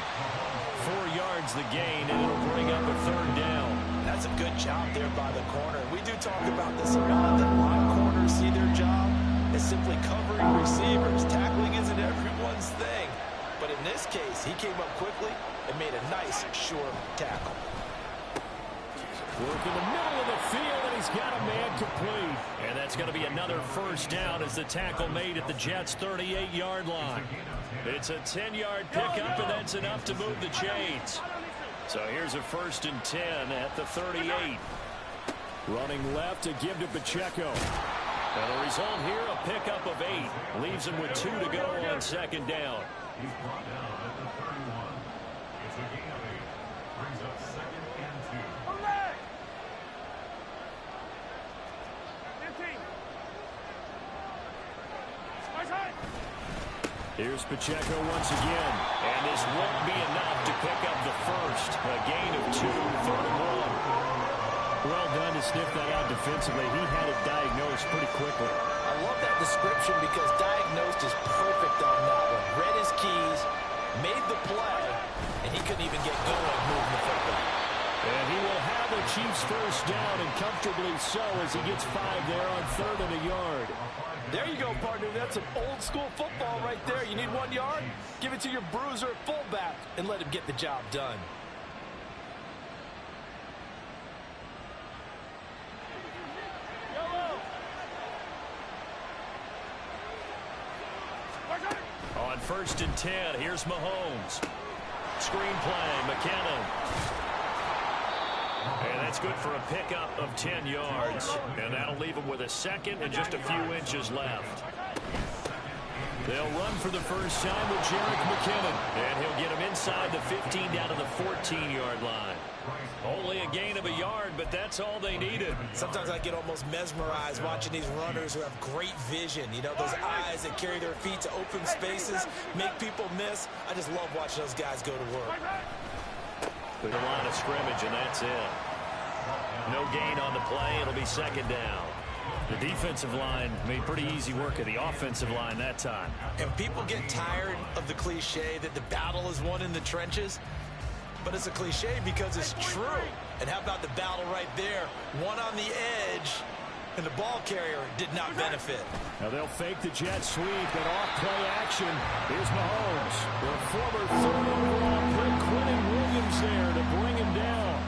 4 yards the gain, and it'll bring up a 3rd down. That's a good job there by the corner. We do talk about this a lot, that a lot of corners see their job as simply covering receivers. Tackling isn't everyone's thing. But in this case, he came up quickly and made a nice, short tackle. Work in the middle of the field, and he's got a man complete. And that's going to be another first down as the tackle made at the Jets' 38-yard line. It's a 10-yard pickup, and that's enough to move the chains. So here's a 1st and 10 at the 38. Running left to give to Pacheco. And the result here, a pickup of 8. Leaves him with 2 to go on 2nd down. Here's Pacheco once again. And this won't be enough to pick up the first. A gain of 2, 3rd and 1. Well done to sniff that out defensively. He had it diagnosed pretty quickly. I love that description because diagnosed is perfect on that one. Read his keys, made the play, and he couldn't even get going moving the football. And he will have the Chiefs first down, and comfortably so as he gets 5 there on 3rd and a yard. There you go, partner. That's some old-school football right there. You need 1 yard? Give it to your bruiser at fullback and let him get the job done. On 1st and 10, here's Mahomes. Screen play, McKinnon. And that's good for a pickup of 10 yards. And that'll leave him with a 2nd and just a few inches left. They'll run for the first time with Jerick McKinnon. And he'll get him inside the 15 down to the 14-yard line. Only a gain of a yard, but that's all they needed. Sometimes I get almost mesmerized watching these runners who have great vision. You know, those eyes that carry their feet to open spaces, make people miss. I just love watching those guys go to work. The line of scrimmage, and that's it. No gain on the play. It'll be 2nd down. The defensive line made pretty easy work of the offensive line that time. And people get tired of the cliche that the battle is won in the trenches. But it's a cliche because it's true. And how about the battle right there? One on the edge and the ball carrier did not benefit. Now they'll fake the jet sweep and off play action. Here's Mahomes. The former third overall pick, Quentin Williams there to bring him down.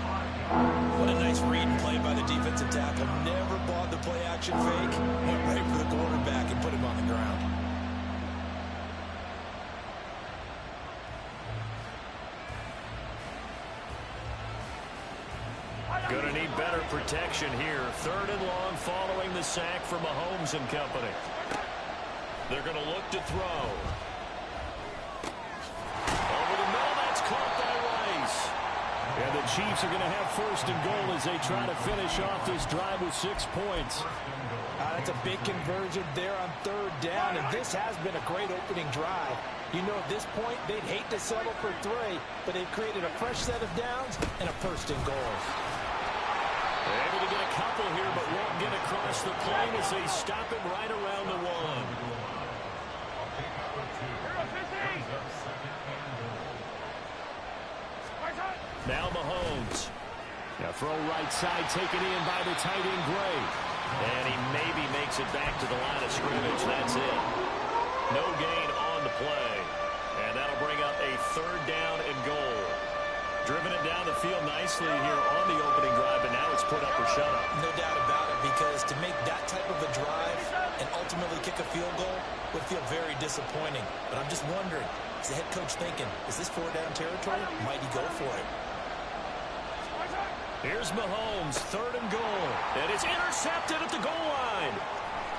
What a nice read and play by the defensive tackle. Never bought the play action fake. Went right for the quarterback and put him on the ground. Going to need better protection here. 3rd and long following the sack from Mahomes and company. They're going to look to throw. Over the middle, that's caught by Rice. And the Chiefs are going to have 1st and goal as they try to finish off this drive with 6 points. That's a big conversion there on 3rd down, and this has been a great opening drive. You know, at this point, they'd hate to settle for 3, but they've created a fresh set of downs and a 1st and goal. They're able to get a couple here, but won't get across the plane as they stop it right around the 1. Now Mahomes. Now throw right side taken in by the tight end Gray. And he maybe makes it back to the line of scrimmage. That's it. No gain on the play. And that'll bring up a 3rd down and goal. Driven it down the field nicely here on the opening drive, but now it's put up or shut up. No doubt about it, because to make that type of a drive and ultimately kick a field goal would feel very disappointing. But I'm just wondering, is the head coach thinking, is this 4-down territory? Might he go for it? Here's Mahomes, 3rd and goal. And it's intercepted at the goal line.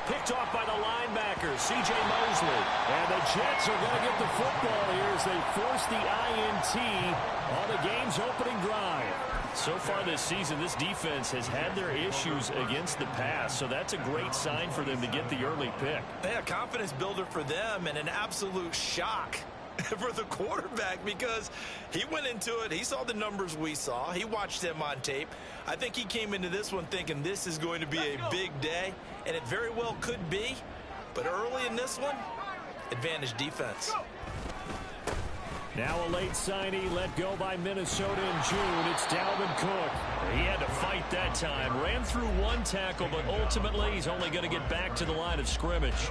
Picked off by the linebacker, C.J. Mosley. And the Jets are going to get the football here as they force the INT on the game's opening drive. So far this season, this defense has had their issues against the pass, so that's a great sign for them to get the early pick. Yeah, confidence builder for them and an absolute shock for the quarterback, because he went into it, he saw the numbers we saw, he watched them on tape. I think he came into this one thinking this is going to be a big day, and it very well could be, but early in this one, advantage defense. Now a late signee let go by Minnesota in June. It's Dalvin Cook. He had to fight that time. Ran through 1 tackle, but ultimately he's only going to get back to the line of scrimmage.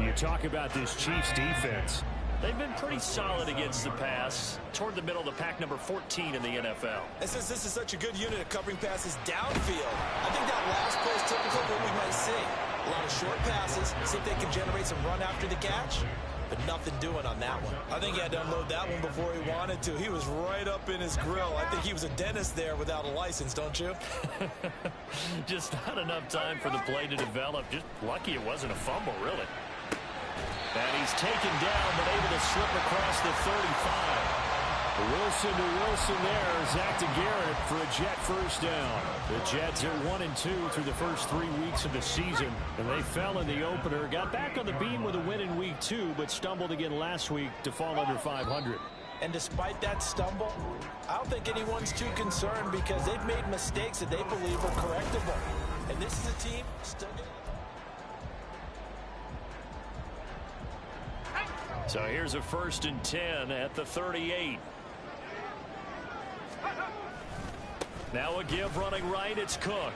You talk about this Chiefs defense. They've been pretty solid against the pass. Toward the middle of the pack, number 14 in the NFL. And since this is such a good unit of covering passes downfield, I think that last play is typical of what we might see. A lot of short passes, see if they can generate some run after the catch, but nothing doing on that one. I think he had to unload that one before he wanted to. He was right up in his grill. I think he was a dentist there without a license, don't you? Just not enough time for the play to develop. Just lucky it wasn't a fumble, really. And he's taken down, but able to slip across the 35. Wilson to Wilson there. Zach to Garrett for a Jet 1st down. The Jets are 1-2 through the first 3 weeks of the season. And they fell in the opener. Got back on the beam with a win in week 2, but stumbled again last week to fall under 500. And despite that stumble, I don't think anyone's too concerned, because they've made mistakes that they believe are correctable. And this is a team still getting... So here's a 1st and 10 at the 38. Now a give running right, it's Cook.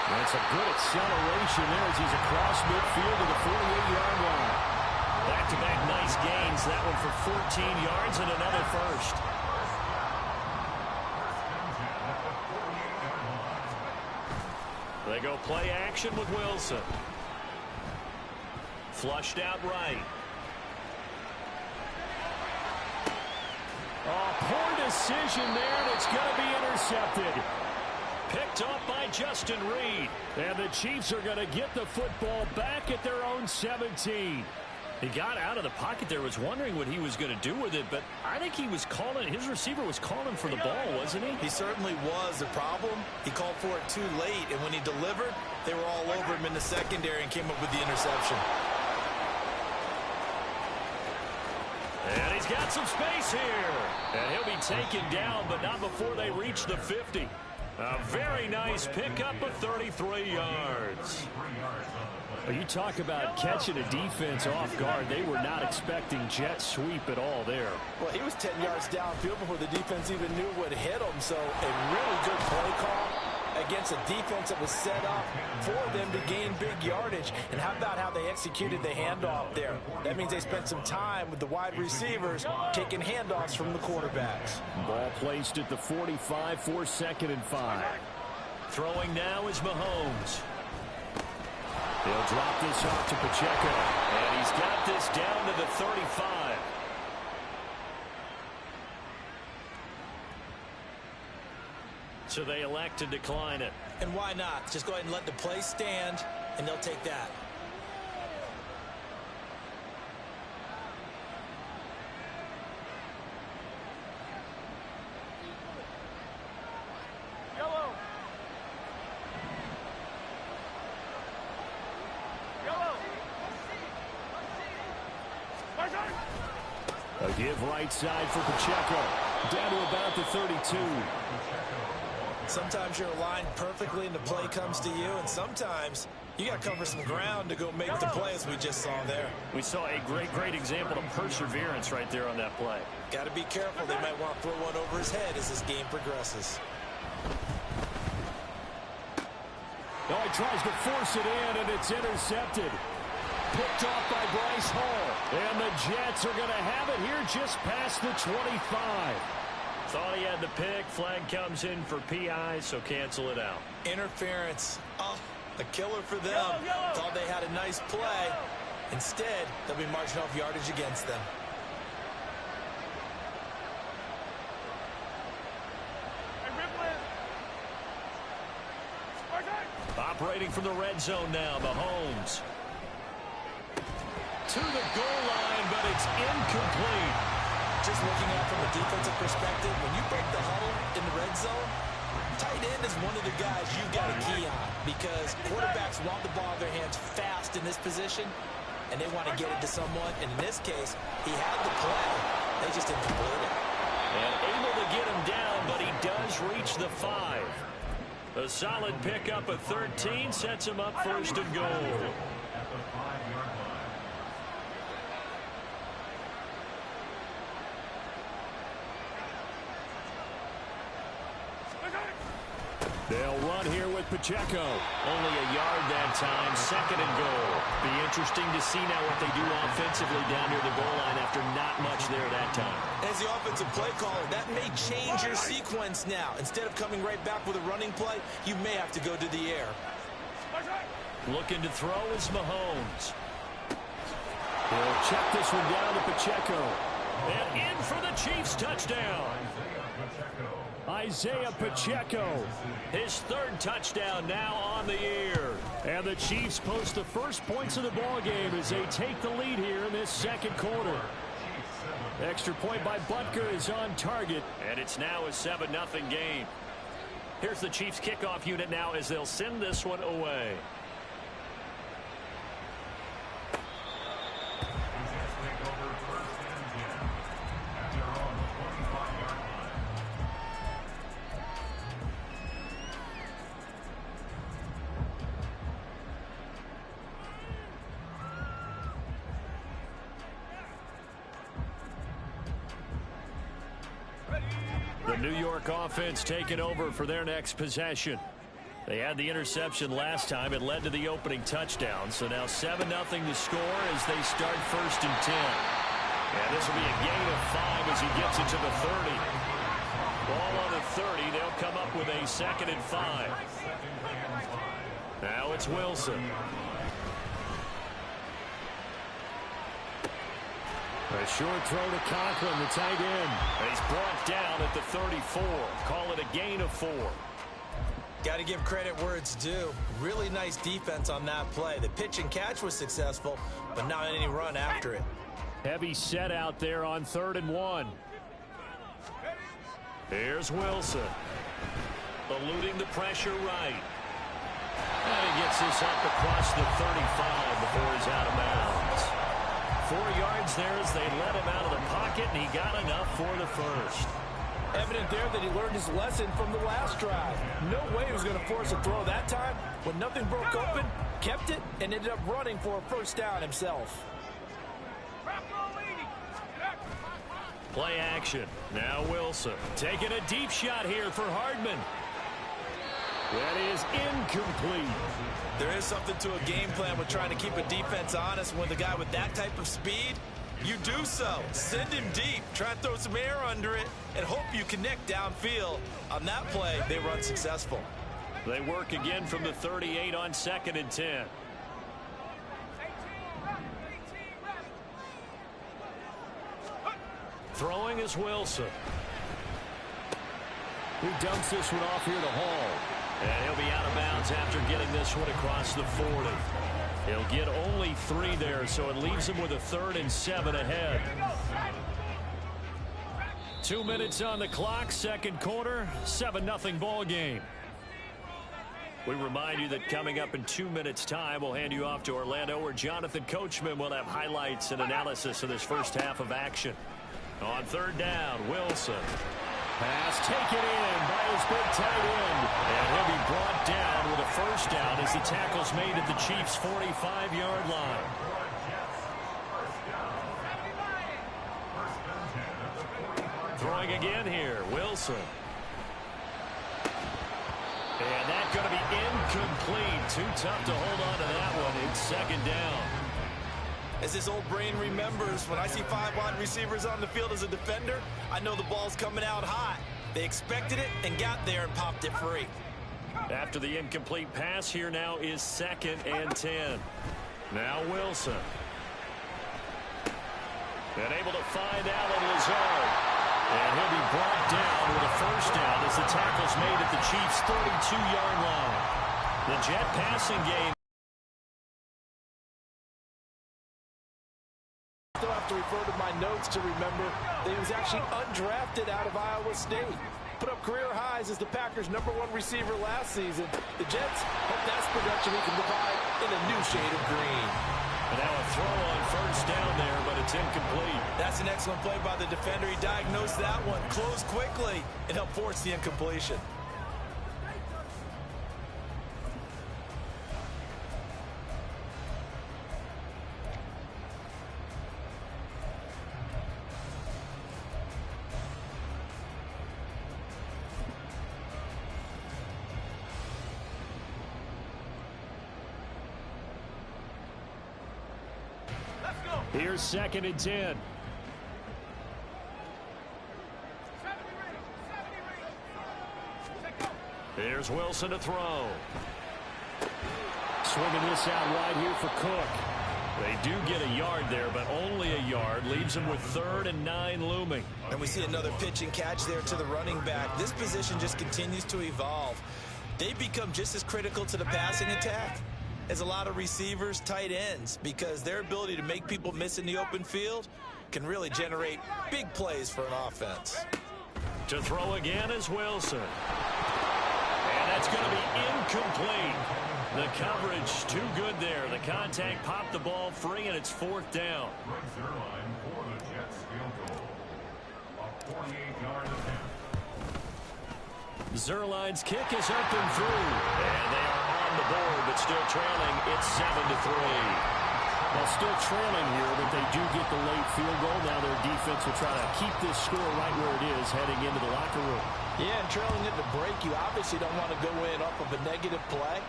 That's a good acceleration there as he's across midfield to the 48-yard line. Back-to-back nice gains. That one for 14 yards and another 1st. They go play action with Wilson. Flushed out right. Oh, poor decision there, and it's going to be intercepted. Picked up by Justin Reed. And the Chiefs are going to get the football back at their own 17. He got out of the pocket there, was wondering what he was going to do with it, but I think he was calling, his receiver was calling for the ball, wasn't he? He certainly was. The problem, he called for it too late, and when he delivered, they were all over him in the secondary and came up with the interception. And he's got some space here. And he'll be taken down, but not before they reach the 50. A very nice pickup of 33 yards. Well, you talk about catching a defense off guard. They were not expecting jet sweep at all there. Well, he was 10 yards downfield before the defense even knew what hit him. So a really good play call against a defense that was set up for them to gain big yardage. And how about how they executed the handoff there? That means they spent some time with the wide receivers taking handoffs from the quarterbacks. Ball placed at the 45 for 2nd and 5. Throwing now is Mahomes. He'll drop this off to Pacheco. And he's got this down to the 35. So they elect to decline it. And why not? Just go ahead and let the play stand, and they'll take that. Yellow. Yellow. A give right side for Pacheco. Down to about the 32. Sometimes you're aligned perfectly and the play comes to you, and sometimes you got to cover some ground to go make the play, as we just saw there. We saw a great example of perseverance right there on that play. Got to be careful. They might want to throw one over his head as this game progresses. Oh, he tries to force it in, and it's intercepted. Picked off by Bryce Hall. And the Jets are going to have it here just past the 25. Thought he had the pick. Flag comes in for PI, so cancel it out. Interference. Oh, a killer for them. Thought they had a nice play. Instead, they'll be marching off yardage against them. Operating from the red zone now, Mahomes. To the goal line, but it's incomplete. Just looking at it from a defensive perspective, when you break the huddle in the red zone, tight end is one of the guys you've got to key on, because quarterbacks want the ball in their hands fast in this position, and they want to get it to someone. And in this case, he had the play. They just didn't complete it. And able to get him down, but he does reach the 5. A solid pickup of 13 sets him up 1st and goal. They'll run here with Pacheco. Only a yard that time, 2nd and goal. Be interesting to see now what they do offensively down near the goal line after not much there that time. As the offensive play caller, that may change your sequence now. Instead of coming right back with a running play, you may have to go to the air. Looking to throw is Mahomes. He'll check this one down to Pacheco. And in for the Chiefs touchdown. Isaiah Pacheco. His 3rd touchdown now on the year. And the Chiefs post the first points of the ball game as they take the lead here in this 2nd quarter. Extra point by Butker is on target. And it's now a 7-0 game. Here's the Chiefs kickoff unit now as they'll send this one away. The New York offense taking over for their next possession. They had the interception last time. It led to the opening touchdown. So now 7-0 to score as they start 1st and 10. And this will be a gain of 5 as he gets it to the 30. Ball on the 30. They'll come up with a 2nd and 5. Now it's Wilson. A short throw to Conklin, the tight end. He's brought down at the 34. Call it a gain of 4. Got to give credit where it's due. Really nice defense on that play. The pitch and catch was successful, but not any run after it. Heavy set out there on 3rd and 1. Here's Wilson. Eluding the pressure right. And he gets this up across the 35 before he's out of bounds. 4 yards there as they let him out of the pocket, and he got enough for the 1st. Evident there that he learned his lesson from the last drive. No way he was going to force a throw that time. When nothing broke open, kept it, and ended up running for a 1st down himself. Play action. Now Wilson taking a deep shot here for Hardman. That is incomplete. There is something to a game plan with trying to keep a defense honest. When the guy with that type of speed, you do so. Send him deep. Try and throw some air under it and hope you connect downfield. On that play, they were unsuccessful. They work again from the 38 on 2nd and 10. Throwing is Wilson. He dumps this one off here to Hall. And he'll be out of bounds after getting this one across the 40. He'll get only 3 there, so it leaves him with a 3rd and 7 ahead. 2 minutes on the clock, second quarter, 7-0 ball game. We remind you that coming up in 2 minutes' time, we'll hand you off to Orlando, where Jonathan Coachman will have highlights and analysis of this first half of action. On 3rd down, Wilson. Pass taken in by his big tight end. And he'll be brought down with a first down as the tackle's made at the Chiefs' 45-yard line. Throwing again here, Wilson. And that's going to be incomplete. Too tough to hold on to that one. It's 2nd down. As his old brain remembers, when I see 5 wide receivers on the field as a defender, I know the ball's coming out hot. They expected it and got there and popped it free. After the incomplete pass, here now is 2nd and 10. Now Wilson. And able to find Allen Lazard. And he'll be brought down with a first down as the tackle's made at the Chiefs' 32-yard line. The jet passing game. Still have to refer to my notes to remember that he was actually undrafted out of Iowa State. Put up career highs as the Packers' #1 receiver last season. The Jets hope that's production he can provide in a new shade of green. And now a throw on first down there, but it's incomplete. That's an excellent play by the defender. He diagnosed that one, closed quickly, and helped force the incompletion. Here's 2nd and 10. Here's Wilson to throw. Swinging this out wide here for Cook. They do get a yard there, but only a yard. Leaves them with 3rd and 9 looming. And we see another pitch and catch there to the running back. This position just continues to evolve. They become just as critical to the passing attack as a lot of receivers, tight ends, because their ability to make people miss in the open field can really generate big plays for an offense. To throw again is Wilson. And that's going to be incomplete. The coverage too good there. The contact popped the ball free, and it's 4th down. Zerline's kick is up and through. And they are on the board, but still trailing. It's 7-3. Well, still trailing here, but they do get the late field goal. Now their defense will try to keep this score right where it is heading into the locker room. Yeah, and trailing at the break, you obviously don't want to go in off of a negative play.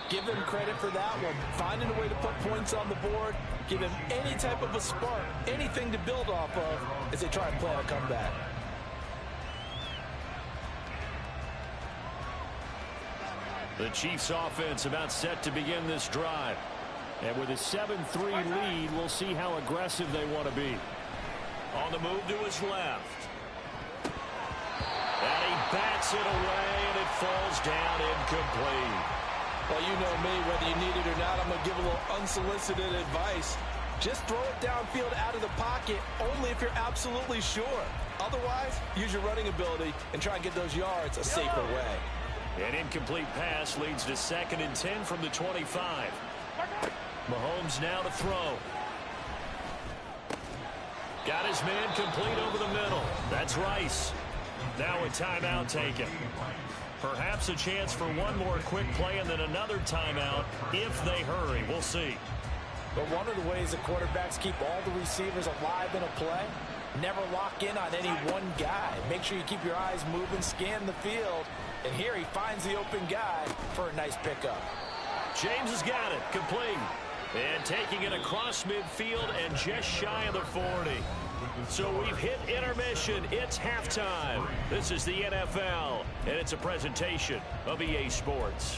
Give them credit for that one. Finding a way to put points on the board. Give them any type of a spark, anything to build off of as they try and plan a comeback. The Chiefs offense about set to begin this drive. And with a 7-3 lead, we'll see how aggressive they want to be. On the move to his left. And he bats it away, and it falls down incomplete. Well, you know me, whether you need it or not, I'm going to give a little unsolicited advice. Just throw it downfield out of the pocket only if you're absolutely sure. Otherwise, use your running ability and try and get those yards a safer way. An incomplete pass leads to 2nd and 10 from the 25. Mahomes now to throw. Got his man complete over the middle. That's Rice. Now a timeout taken. Perhaps a chance for one more quick play and then another timeout if they hurry. We'll see. But one of the ways that quarterbacks keep all the receivers alive in a play, never lock in on any one guy. Make sure you keep your eyes moving, scan the field, And here he finds the open guy for a nice pickup. James has got it, complete. And taking it across midfield and just shy of the 40. So we've hit intermission. It's halftime. This is the NFL, and it's a presentation of EA Sports.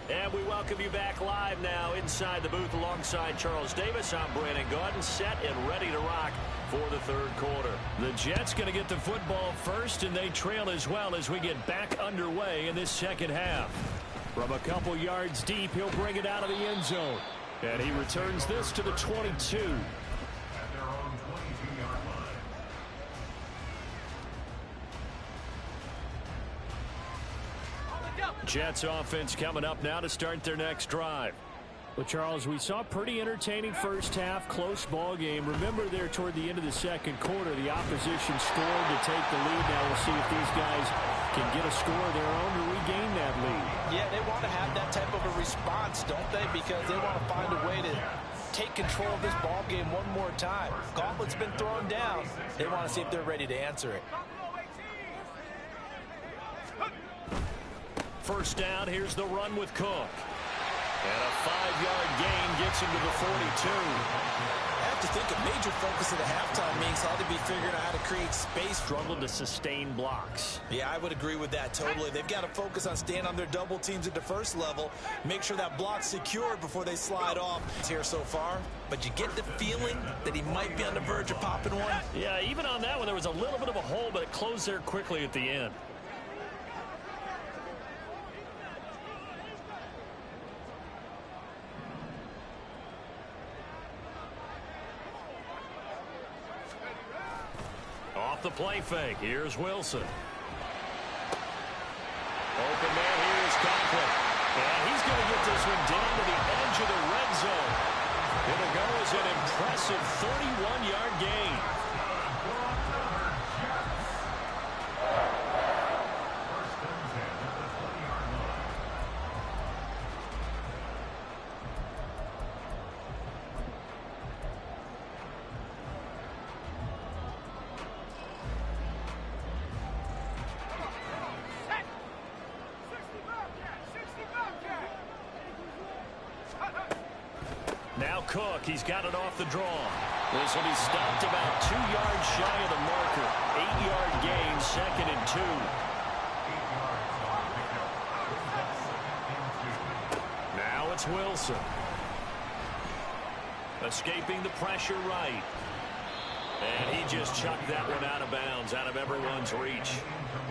And we welcome you back live now inside the booth alongside Charles Davis. I'm Brandon Gaudin, set and ready to rock for the third quarter. The Jets going to get the football first, and they trail as well as we get back underway in this second half. From a couple yards deep, he'll bring it out of the end zone. And he returns this to the 22. Jets offense coming up now to start their next drive. Well, Charles, we saw a pretty entertaining first half, close ball game. Remember there toward the end of the second quarter, the opposition scored to take the lead. Now we'll see if these guys can get a score of their own to regain that lead. Yeah, they want to have that type of a response, don't they? Because they want to find a way to take control of this ball game one more time. Gauntlet's been thrown down. They want to see if they're ready to answer it. First down, here's the run with Cook. And a 5-yard gain gets him to the 42. I have to think a major focus of the halftime meetings had to be figuring out how to create space. Struggled to sustain blocks. Yeah, I would agree with that totally. They've got to focus on staying on their double teams at the first level. Make sure that block's secured before they slide off. It's here so far, but you get the feeling that he might be on the verge of popping one. Yeah, even on that one, there was a little bit of a hole, but it closed there quickly at the end. Off the play fake. Here's Wilson. Open man here is Conklin. And he's going to get this one down to the edge of the red zone. It'll go as an impressive 31-yard gain. Now Cook, he's got it off the draw. This will be stopped about 2 yards shy of the marker. 8-yard gain, 2nd and 2. Now it's Wilson. Escaping the pressure right. And he just chucked that one out of bounds, out of everyone's reach.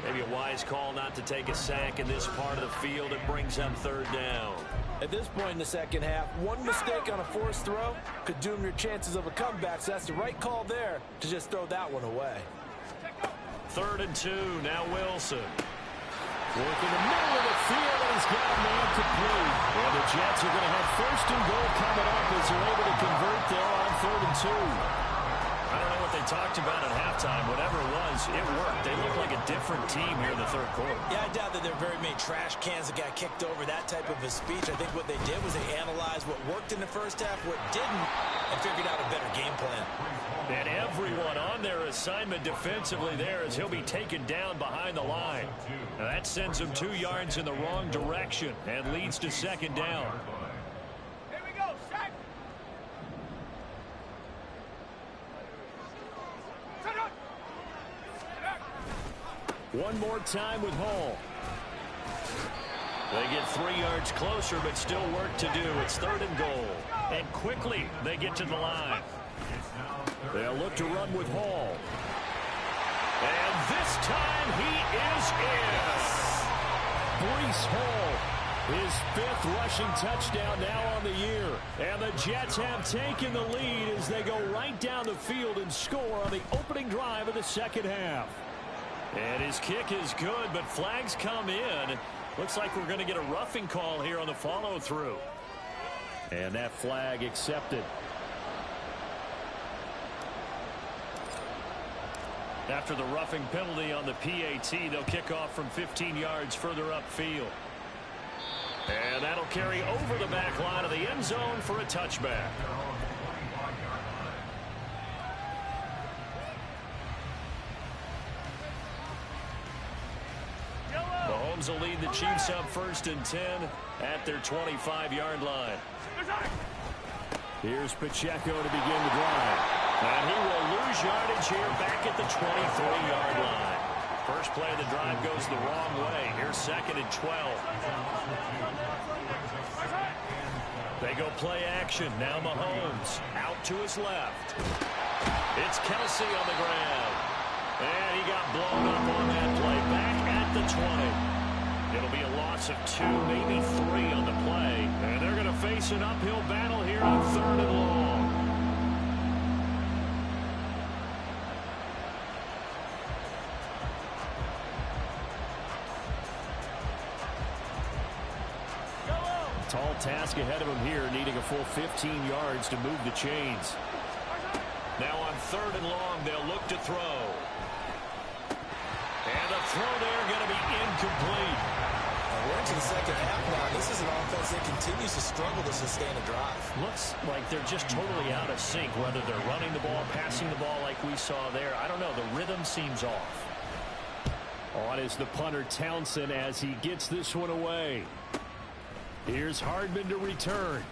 Maybe a wise call not to take a sack in this part of the field. It brings up third down. At this point in the second half, one mistake on a forced throw could doom your chances of a comeback, so that's the right call there to just throw that one away. 3rd and 2, now Wilson. Working the middle of the field, and he's got a man complete. And the Jets are going to have 1st and goal coming up as they're able to convert there on 3rd and 2. I don't know what they talked about at halftime. Whatever it was, it worked. They look like a different team here in the third quarter. Yeah, I doubt that there are very many trash cans that got kicked over, that type of a speech. I think what they did was they analyzed what worked in the first half, what didn't, and figured out a better game plan. And everyone on their assignment defensively there as he'll be taken down behind the line. Now that sends him 2 yards in the wrong direction and leads to 2nd down. Here we go, sack. One more time with Hall. They get 3 yards closer, but still work to do. It's 3rd and goal. And quickly, they get to the line. They'll look to run with Hall. And this time, he is in. Breece Hall, his 5th rushing touchdown now on the year. And the Jets have taken the lead as they go right down the field and score on the opening drive of the second half. And his kick is good, but flags come in. Looks like we're going to get a roughing call here on the follow-through. And that flag accepted. After the roughing penalty on the PAT, they'll kick off from 15 yards further upfield. And that'll carry over the back line of the end zone for a touchback. Mahomes will lead the Chiefs up 1st and 10 at their 25-yard line. Here's Pacheco to begin the drive. And he will lose yardage here back at the 23-yard line. First play of the drive goes the wrong way. Here's 2nd and 12. They go play action. Now Mahomes out to his left. It's Kelsey on the ground. And he got blown up on that play back at the 20. It'll be a loss of 2, maybe 3 on the play. And they're going to face an uphill battle here on 3rd and long. Tall task ahead of him here, needing a full 15 yards to move the chains. Now on 3rd and long, they'll look to throw. And the throw there going to be incomplete. We're into the second half now. This is an offense that continues to struggle to sustain a drive. Looks like they're just totally out of sync, whether they're running the ball, passing the ball like we saw there. I don't know. The rhythm seems off. On is the punter Townsend as he gets this one away. Here's Hardman to return.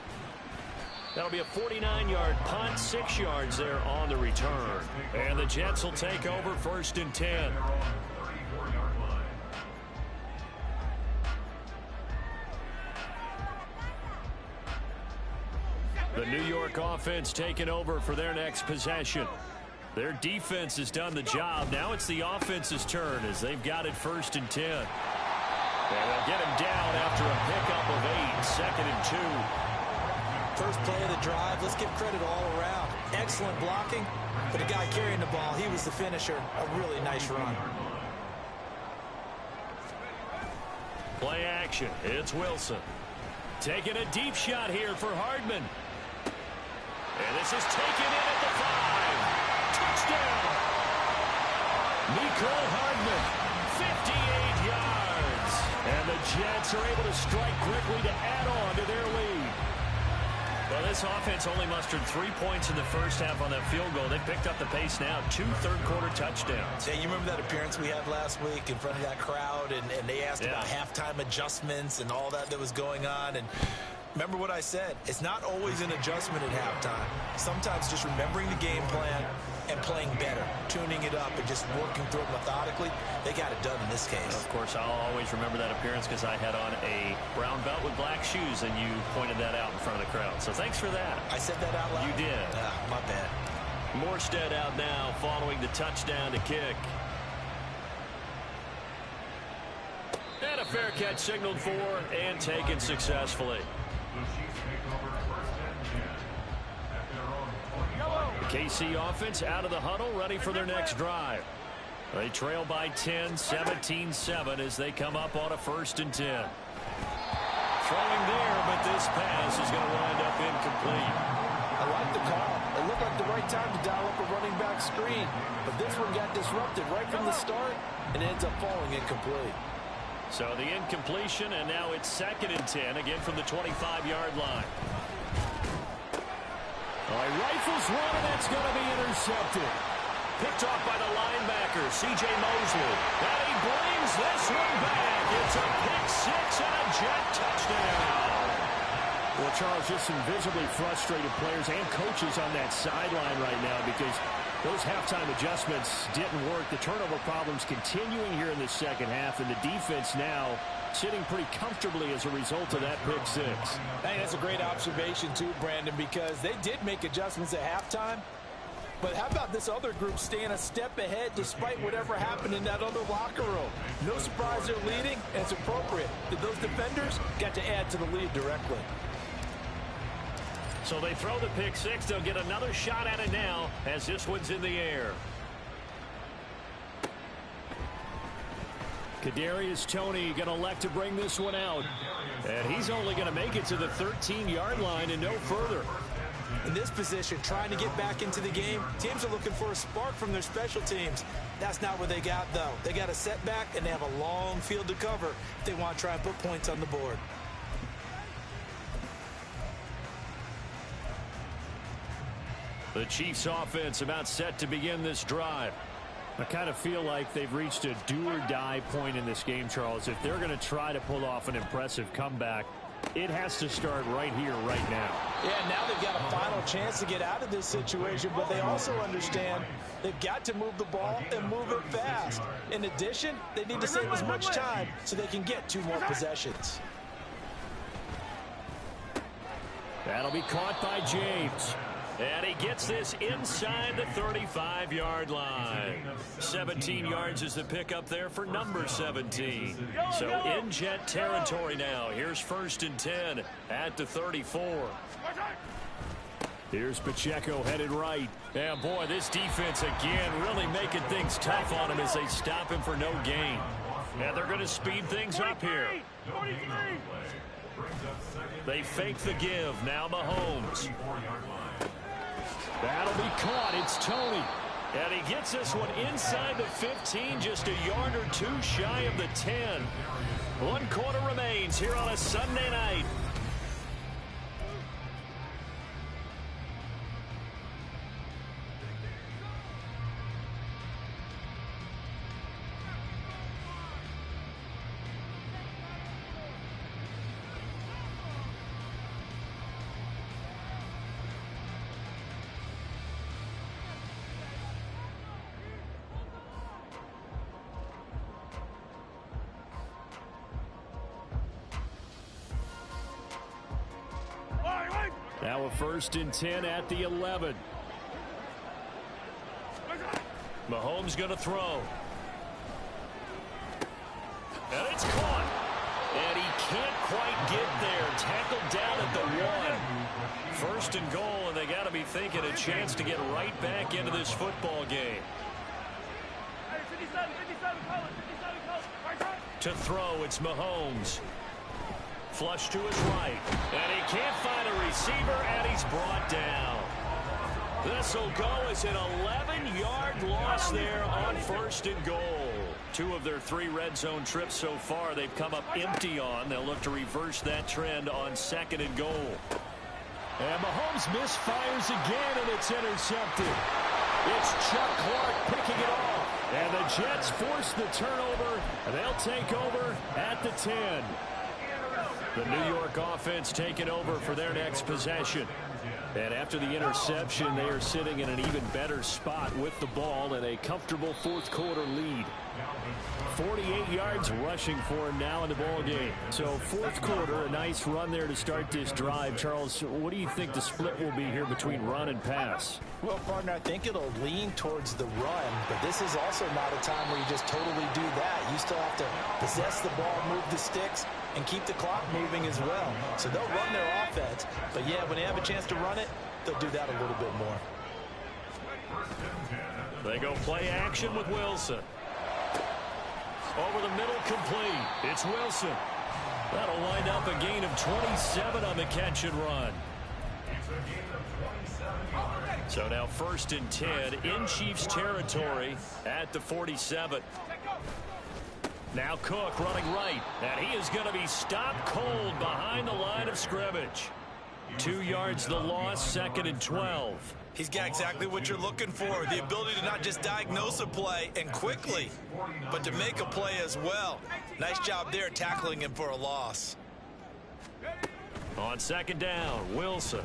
That'll be a 49-yard punt, 6 yards there on the return. And the Jets will take over 1st and 10. The New York offense taking over for their next possession. Their defense has done the job. Now it's the offense's turn as they've got it 1st and 10. And they'll get him down after a pickup of 8, 2nd and 2. First play of the drive, let's give credit all around. Excellent blocking, but the guy carrying the ball, he was the finisher. A really nice run. Play action. It's Wilson. Taking a deep shot here for Hardman. And this is taken in at the 5. Touchdown. Mecole Hardman, 58 yards. And the Jets are able to strike quickly to add on to their lead. Well, this offense only mustered 3 points in the first half on that field goal. They picked up the pace now. 2 third-quarter touchdowns. Yeah, you remember that appearance we had last week in front of that crowd, and they asked about halftime adjustments and all that was going on. And remember what I said. It's not always an adjustment at halftime. Sometimes just remembering the game plan and playing better, tuning it up and just working through it methodically. They got it done in this case. Of course, I'll always remember that appearance because I had on a brown belt with black shoes, and you pointed that out in front of the crowd. So thanks for that. I said that out loud? You did. My bad. Morstead out now following the touchdown to kick. And a fair catch signaled for and taken successfully. The KC offense out of the huddle, ready for their next drive. They trail by 10, 17-7 as they come up on a 1st and 10. Throwing there, but this pass is going to wind up incomplete. I like the call. It looked like the right time to dial up a running back screen. But this one got disrupted right from the start and ends up falling incomplete. So the incompletion, and now it's 2nd and 10, again from the 25-yard line. Rifles one, and that's going to be intercepted. Picked off by the linebacker, C.J. Mosley. And he brings this one back. It's a pick-6 and a Jet touchdown. Well, Charles, just some visibly frustrated players and coaches on that sideline right now because those halftime adjustments didn't work. The turnover problems continuing here in the second half, and the defense now sitting pretty comfortably as a result of that pick-6. Hey, that's a great observation too, Brandon, because they did make adjustments at halftime. But how about this other group staying a step ahead despite whatever happened in that other locker room? No surprise they're leading, and it's appropriate that those defenders got to add to the lead directly. So they throw the pick-6. They'll get another shot at it now as this one's in the air. Kadarius Toney going to elect to bring this one out. And he's only going to make it to the 13-yard line and no further. In this position, trying to get back into the game, teams are looking for a spark from their special teams. That's not what they got, though. They got a setback, and they have a long field to cover if they want to try and put points on the board. The Chiefs offense about set to begin this drive. I kind of feel like they've reached a do-or-die point in this game, Charles. If they're going to try to pull off an impressive comeback, it has to start right here, right now. Yeah, now they've got a final chance to get out of this situation, but they also understand they've got to move the ball and move it fast. In addition, they need to save as much time so they can get 2 more possessions. That'll be caught by James. And he gets this inside the 35-yard line. 17 yards is the pickup there for number 17. So in Jet territory now. Here's 1st and 10 at the 34. Here's Pacheco headed right. Yeah, boy, this defense again really making things tough on him as they stop him for no gain. And they're going to speed things up here. They fake the give. Now Mahomes. That'll be caught. It's Tony. And he gets this one inside the 15, just a yard or 2 shy of the 10. 1 quarter remains here on a Sunday night. Now a 1st and 10 at the 11. Mahomes going to throw. And it's caught. And he can't quite get there. Tackled down at the 1. 1st and goal, and they got to be thinking a chance to get right back into this football game. To throw, it's Mahomes. Flush to his right. And he can't find a receiver, and he's brought down. This will go as an 11-yard loss there on 1st and goal. 2 of their 3 red zone trips so far they've come up empty on. They'll look to reverse that trend on 2nd and goal. And Mahomes misfires again, and it's intercepted. It's Chuck Clark picking it off. And the Jets force the turnover. They'll take over at the 10. The New York offense taking over for their next possession. And after the interception, they are sitting in an even better spot with the ball and a comfortable 4th quarter lead. 48 yards rushing for him now in the ball game. So 4th quarter, a nice run there to start this drive. Charles, what do you think the split will be here between run and pass? Well, partner, I think it'll lean towards the run, but this is also not a time where you just totally do that. You still have to possess the ball, move the sticks, and keep the clock moving as well. So they'll run their offense, but yeah, when they have a chance to run it, they'll do that a little bit more. They go play action with Wilson. Over the middle, complete. It's Wilson. That'll wind up a gain of 27 on the catch and run. So now 1st and 10 in Chiefs territory at the 47. Now Cook running right, and he is going to be stopped cold behind the line of scrimmage. 2 yards the loss, 2nd and 12. He's got exactly what you're looking for, the ability to not just diagnose a play and quickly, but to make a play as well. Nice job there tackling him for a loss. On 2nd down, Wilson.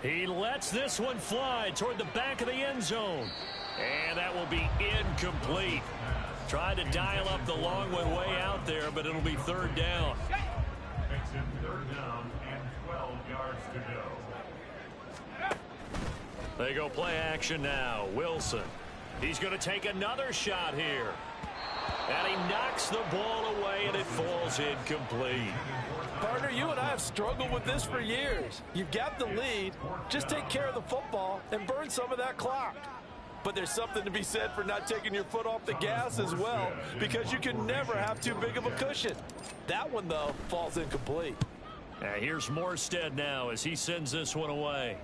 He lets this one fly toward the back of the end zone. And that will be incomplete. Tried to dial up the long one way out there, but it'll be 3rd down. Makes him 3rd down and 12 yards to go. They go play action now. Wilson. He's going to take another shot here. And he knocks the ball away, and it falls incomplete. Partner, you and I have struggled with this for years. You've got the lead. Just take care of the football and burn some of that clock. But there's something to be said for not taking your foot off the gas as well, because you can never have too big of a cushion. That one, though, falls incomplete. Here's Morstead now as he sends this one away.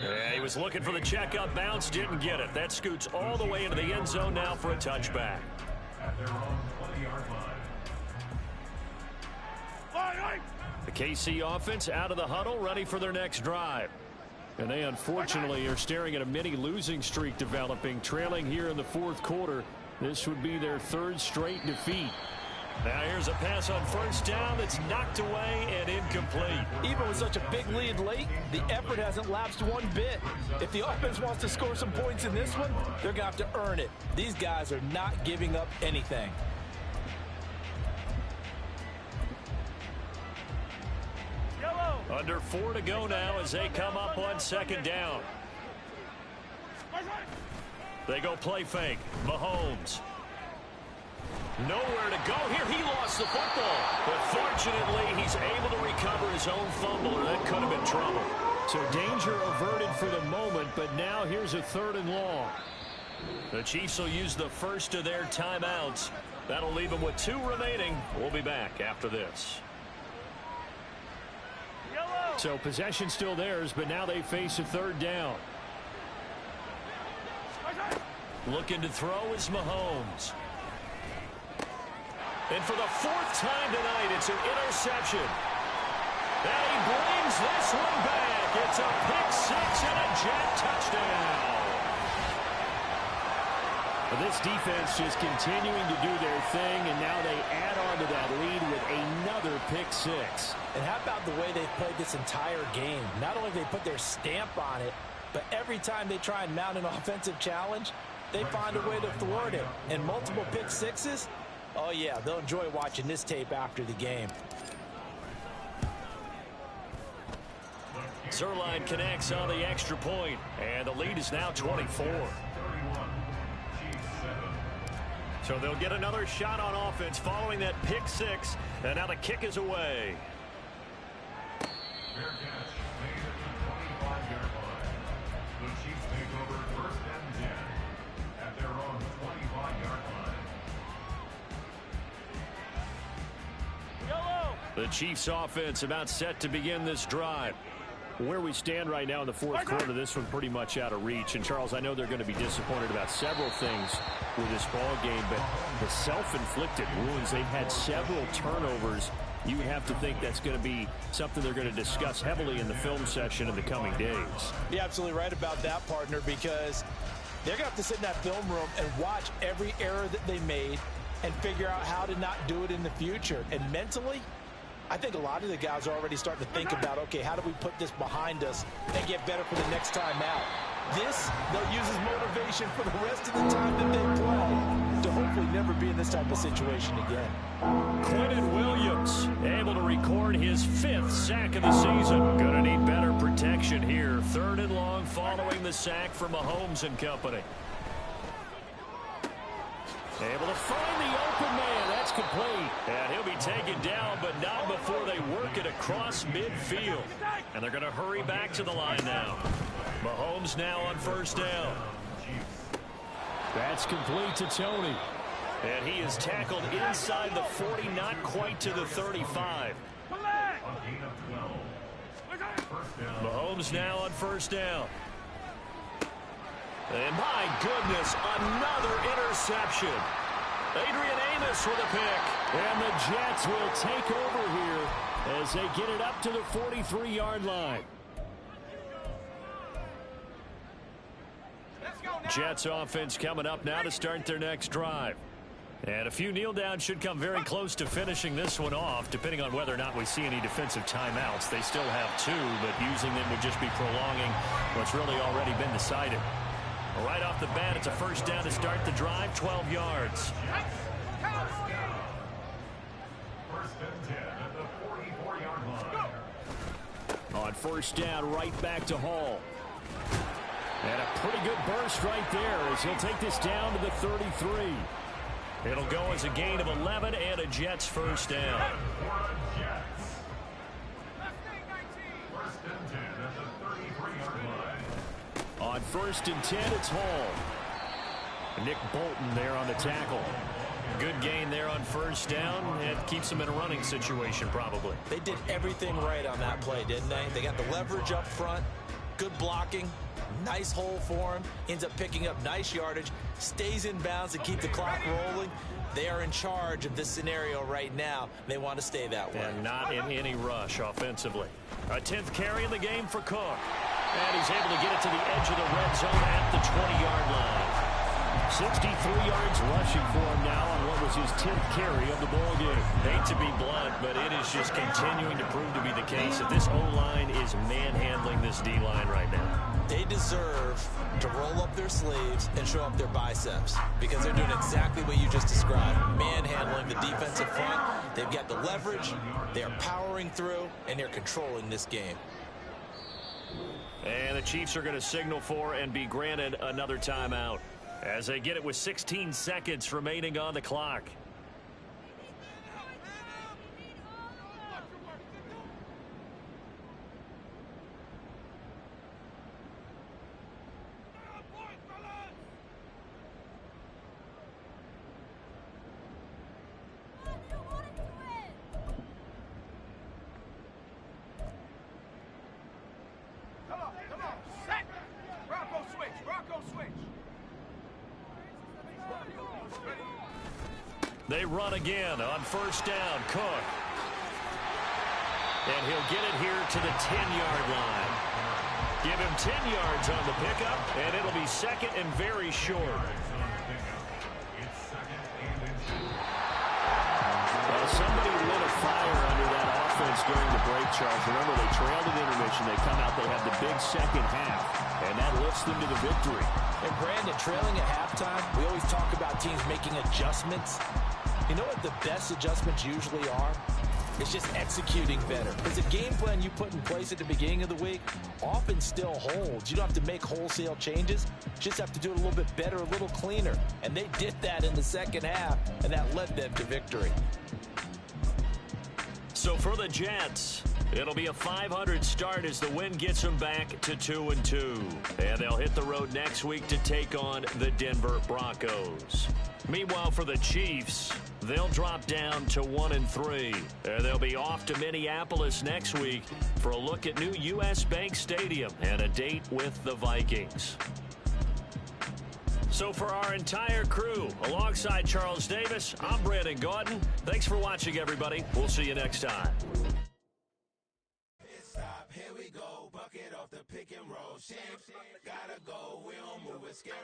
Yeah, he was looking for the checkup bounce, didn't get it. That scoots all the way into the end zone now for a touchback. At their own 20-yard line. The KC offense out of the huddle, ready for their next drive. And they unfortunately are staring at a mini losing streak developing, trailing here in the fourth quarter. This would be their third straight defeat. Now here's a pass on first down that's knocked away and incomplete. Even with such a big lead late, the effort hasn't lapsed one bit. If the offense wants to score some points in this one, they're going to have to earn it. These guys are not giving up anything. Under 4 to go now as they come up on second down. They go play fake. Mahomes. Nowhere to go here. He lost the football. But fortunately, he's able to recover his own fumble, or that could have been trouble. So danger averted for the moment, but now here's a 3rd and long. The Chiefs will use the first of their timeouts. That'll leave them with 2 remaining. We'll be back after this. So possession still theirs, but now they face a 3rd down. Looking to throw is Mahomes. And for the 4th time tonight, it's an interception. And he brings this one back. It's a pick 6 and a Jet touchdown. Well, this defense just continuing to do their thing, and now they add on to that lead with another pick 6. And how about the way they've played this entire game? Not only have they put their stamp on it, but every time they try and mount an offensive challenge, they find a way to thwart it. And multiple pick 6s, oh yeah, they'll enjoy watching this tape after the game. Zerline connects on the extra point, and the lead is now 24. So they'll get another shot on offense following that pick 6, and now the kick is away. Fair catch made at the 25-yard line. The Chiefs take over 1st and 10 at their own 25-yard line. The Chiefs offense about set to begin this drive. Where we stand right now in the fourth quarter, this one pretty much out of reach. And, Charles, I know they're going to be disappointed about several things with this ball game, but the self-inflicted wounds, they've had several turnovers. You would have to think that's going to be something they're going to discuss heavily in the film session in the coming days. You're absolutely right about that, partner, because they're going to have to sit in that film room and watch every error that they made and figure out how to not do it in the future. And mentally, I think a lot of the guys are already starting to think about, okay, how do we put this behind us and get better for the next time out? This, they'll use as motivation for the rest of the time that they play to hopefully never be in this type of situation again. Quentin Williams able to record his 5th sack of the season. Gonna need better protection here. 3rd and long following the sack from Mahomes and company. Able to find the open man. That's complete. And he'll be taken down, but not before they work it across midfield. And they're going to hurry back to the line now. Mahomes now on 1st down. That's complete to Tony. And he is tackled inside the 40, not quite to the 35. Mahomes now on 1st down. And my goodness, another interception. Adrian Amos with a pick. And the Jets will take over here as they get it up to the 43-yard line. Jets offense coming up now to start their next drive. And a few kneel downs should come very close to finishing this one off, depending on whether or not we see any defensive timeouts. They still have 2, but using them would just be prolonging what's really already been decided. Right off the bat, it's a 1st down to start the drive, 12 yards. 1st and 10 at the 44-yard line. On 1st down, right back to Hall. And a pretty good burst right there as he'll take this down to the 33. It'll go as a gain of 11 and a Jets 1st down. Jets. 1st and 10 at the 33-yard line. On 1st and 10, it's Hall. Nick Bolton there on the tackle. Good gain there on 1st down. And keeps them in a running situation probably. They did everything right on that play, didn't they? They got the leverage up front, good blocking, nice hole for him, ends up picking up nice yardage, stays in bounds to keep the clock rolling. They are in charge of this scenario right now. They want to stay that way. And not in any rush offensively. A 10th carry in the game for Cook. And he's able to get it to the edge of the red zone at the 20-yard line. 63 yards rushing for him now on what was his 10th carry of the ball game. Hate to be blunt, but it is just continuing to prove to be the case that this O-line is manhandling this D-line right now. They deserve to roll up their sleeves and show up their biceps because they're doing exactly what you just described. Manhandling the defensive front. They've got the leverage, they're powering through, and they're controlling this game. And the Chiefs are going to signal for and be granted another timeout as they get it with 16 seconds remaining on the clock. They run again on first down. Cook. And he'll get it here to the 10-yard line. Give him 10 yards on the pickup, and it'll be second and very short. Well, somebody lit a fire under that offense during the break, Charles. Remember, they trailed at intermission. They come out, they have the big second half, and that lifts them to the victory. And Brandon, trailing at halftime, we always talk about teams making adjustments. You know what the best adjustments usually are? It's just executing better. Because the game plan you put in place at the beginning of the week often still holds. You don't have to make wholesale changes. You just have to do it a little bit better, a little cleaner. And they did that in the second half, and that led them to victory. So for the Jets, it'll be a 500 start as the win gets them back to 2-2. And they'll hit the road next week to take on the Denver Broncos. Meanwhile, for the Chiefs, they'll drop down to 1-3. And they'll be off to Minneapolis next week for a look at new U.S. Bank Stadium and a date with the Vikings. So for our entire crew, alongside Charles Davis, I'm Brandon Gaudin. Thanks for watching, everybody. We'll see you next time. Here we go, bucket off the pick and roll. Shit, gotta go, we don't move it scary.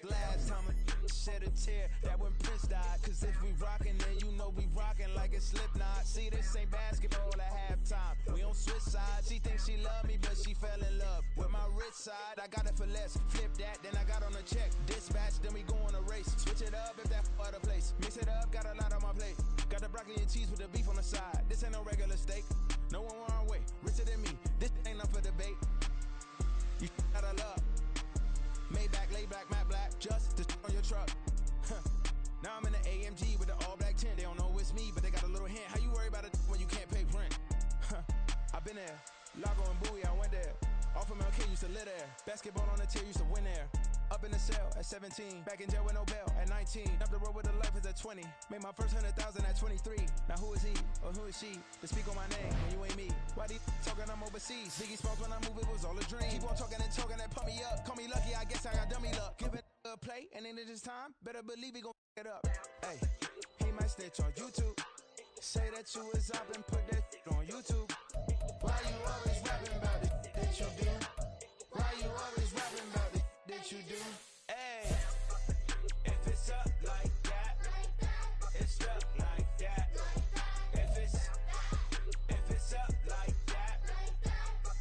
Last time a shed a tear, that when Prince died. Cause if we rockin', then you know we rockin' like a Slipknot. See, this ain't basketball at halftime. We on switch sides. She thinks she love me, but she fell in love with my rich side. I got it for less. Flip that, then I got on a check. Dispatch, then we go on a race. Switch it up if that other place. Mix it up, got a lot on my plate. Got the broccoli and cheese with the beef on the side. This ain't no regular steak. No one wrong way. Richer than me. This ain't up for debate. You out of love. Maybach, lay back, matte black. Just to on your truck. Now I'm in the AMG with the all black tint. They don't know it's me, but they got a little hint. How you worry about it when you can't pay rent? I've been there. Lago and Bowie, I went there. Off of MLK, used to live there. Basketball on the tier, used to win there. Up in the cell at 17. Back in jail with no bail at 19. Up the road with a life is at 20. Made my first 100,000 at 23. Now who is he or who is she to speak on my name when you ain't me? Why these talking I'm overseas? Biggie Smalls when I move it was all a dream. Keep on talking and pump me up. Call me lucky, I guess I got dummy luck. Give it a play and then it's time. Better believe he gon' it up. Hey, he might snitch on YouTube. Say that you was up and put that on YouTube. Why you always rapping about it that you do? Why you always rapping about it that you do? Hey, if it's up like that, it's up like that. If it's up like that,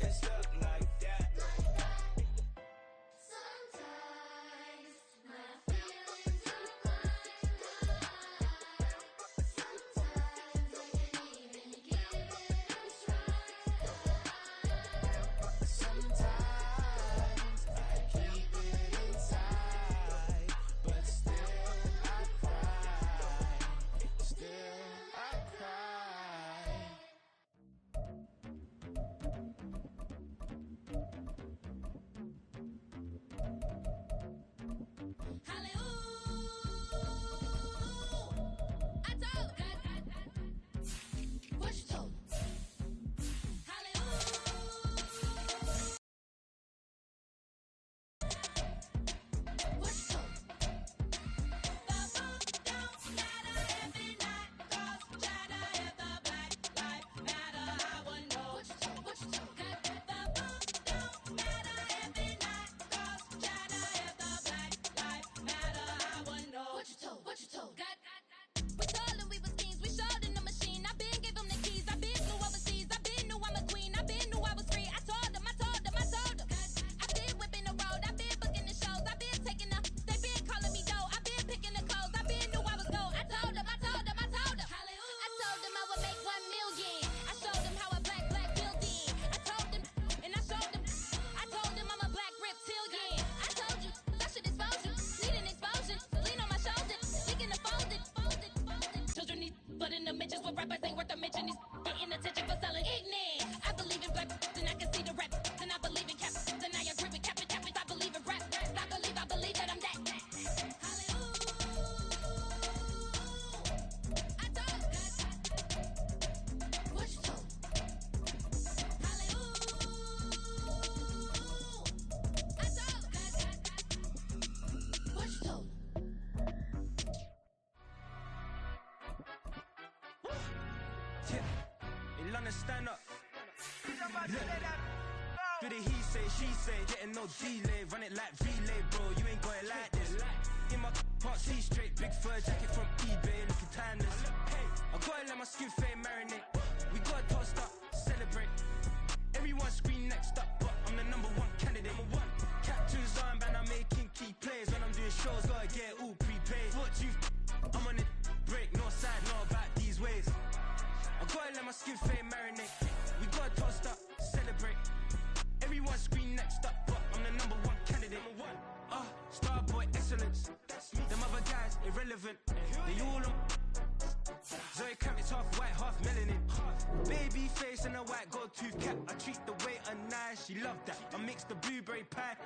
it's up like that. Sometimes my feelings are blind. Sometimes I can't even give it a try. Sometimes I keep it inside. told? We told them we was kings, we showed them the machine. I been gave them the keys, I been flew overseas. I been knew I'm a queen, I been knew I was free. I told them. I been whipping the road, I been booking the shows. I been taking the, they been calling me dough. I been picking the clothes, I been knew I was gold. I told them. I told them I would make 1 million. I showed them how a black building. I told them, and I showed them. I told them I'm a black reptilian. I told you, that should expose you. Need an explosion, lean on my shoulder, leaking the folded. Children need blood in the mentions. What rappers ain't worth a mention. These getting attention for selling ignorant. I believe in black, and I can see the rap. And I believe in cap, and I agree with cap. I believe in rap. I believe that I'm that. I told what you told? I told what you told? In London, stand up. Do the he say, she say, getting no delay. Run it like relay, bro, you ain't got it like this. In my can't see straight, big fur jacket from eBay, looking timeless. I gotta let my skin fade marinate. We gotta toast up, celebrate. Everyone scream next up, but I'm the #1 candidate. Captain's armband, I'm making key plays. When I'm doing shows, gotta get it all prepaid. What you I'm on it, break, no side, no about these ways. I gotta let my skin fade marinate. We gotta toast up, celebrate. Everyone scream next up, but I'm the #1 candidate. Starboy excellence. Them other guys irrelevant. They all on. Zoe Kravitz half white, half melanin. Baby face and a white gold tooth cap. I treat the waiter nice, she love that. I mix the blueberry pie.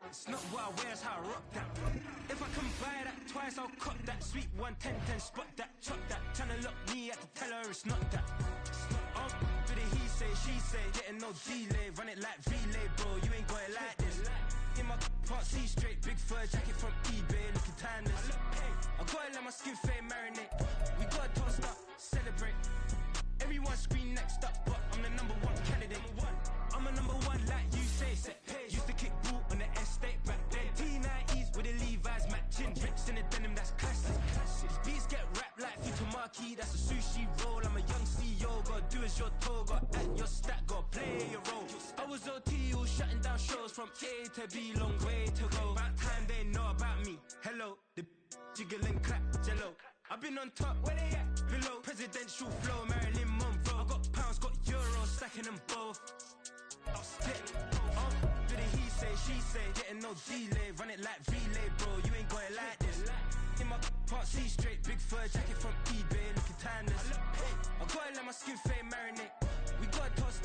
It's not what I wear, it's how I rock that. If I can buy that twice, I'll cop that. Sweet 110, spot that, chop that. Tryna lock me, I have to tell her it's not that. Do the he say, she say, getting no delay. Run it like relay, bro, you ain't got it like this. In my can't see straight, big fur jacket from eBay, looking timeless. I gotta let my skin fade marinate. We gotta toast up, celebrate. Everyone scream next up, but I'm the #1 candidate. I'm a #1 like you say. Used to kick boot on the estate back then. T90s with the Levi's matching. Rips in the denim, that's classic. These beats get wrapped like Futamaki, that's a sushi roll. I'm a young CEO, gotta do as you're told. Gotta act your stat, gotta play your role. I was OT, all shutting down shows from A to B, long way to go. About time they know about me. Hello, the jiggle and clap, jello. I've been on top, where they at? Below, presidential flow, Marilyn Monroe. I got pounds, got euros, stacking them both. I'll split. Do the he say, she say, getting no delay. Run it like relay, bro, you ain't got it like this. In my can't see straight, big fur jacket from eBay, looking timeless. I gotta let my skin fade marinate. We gotta toast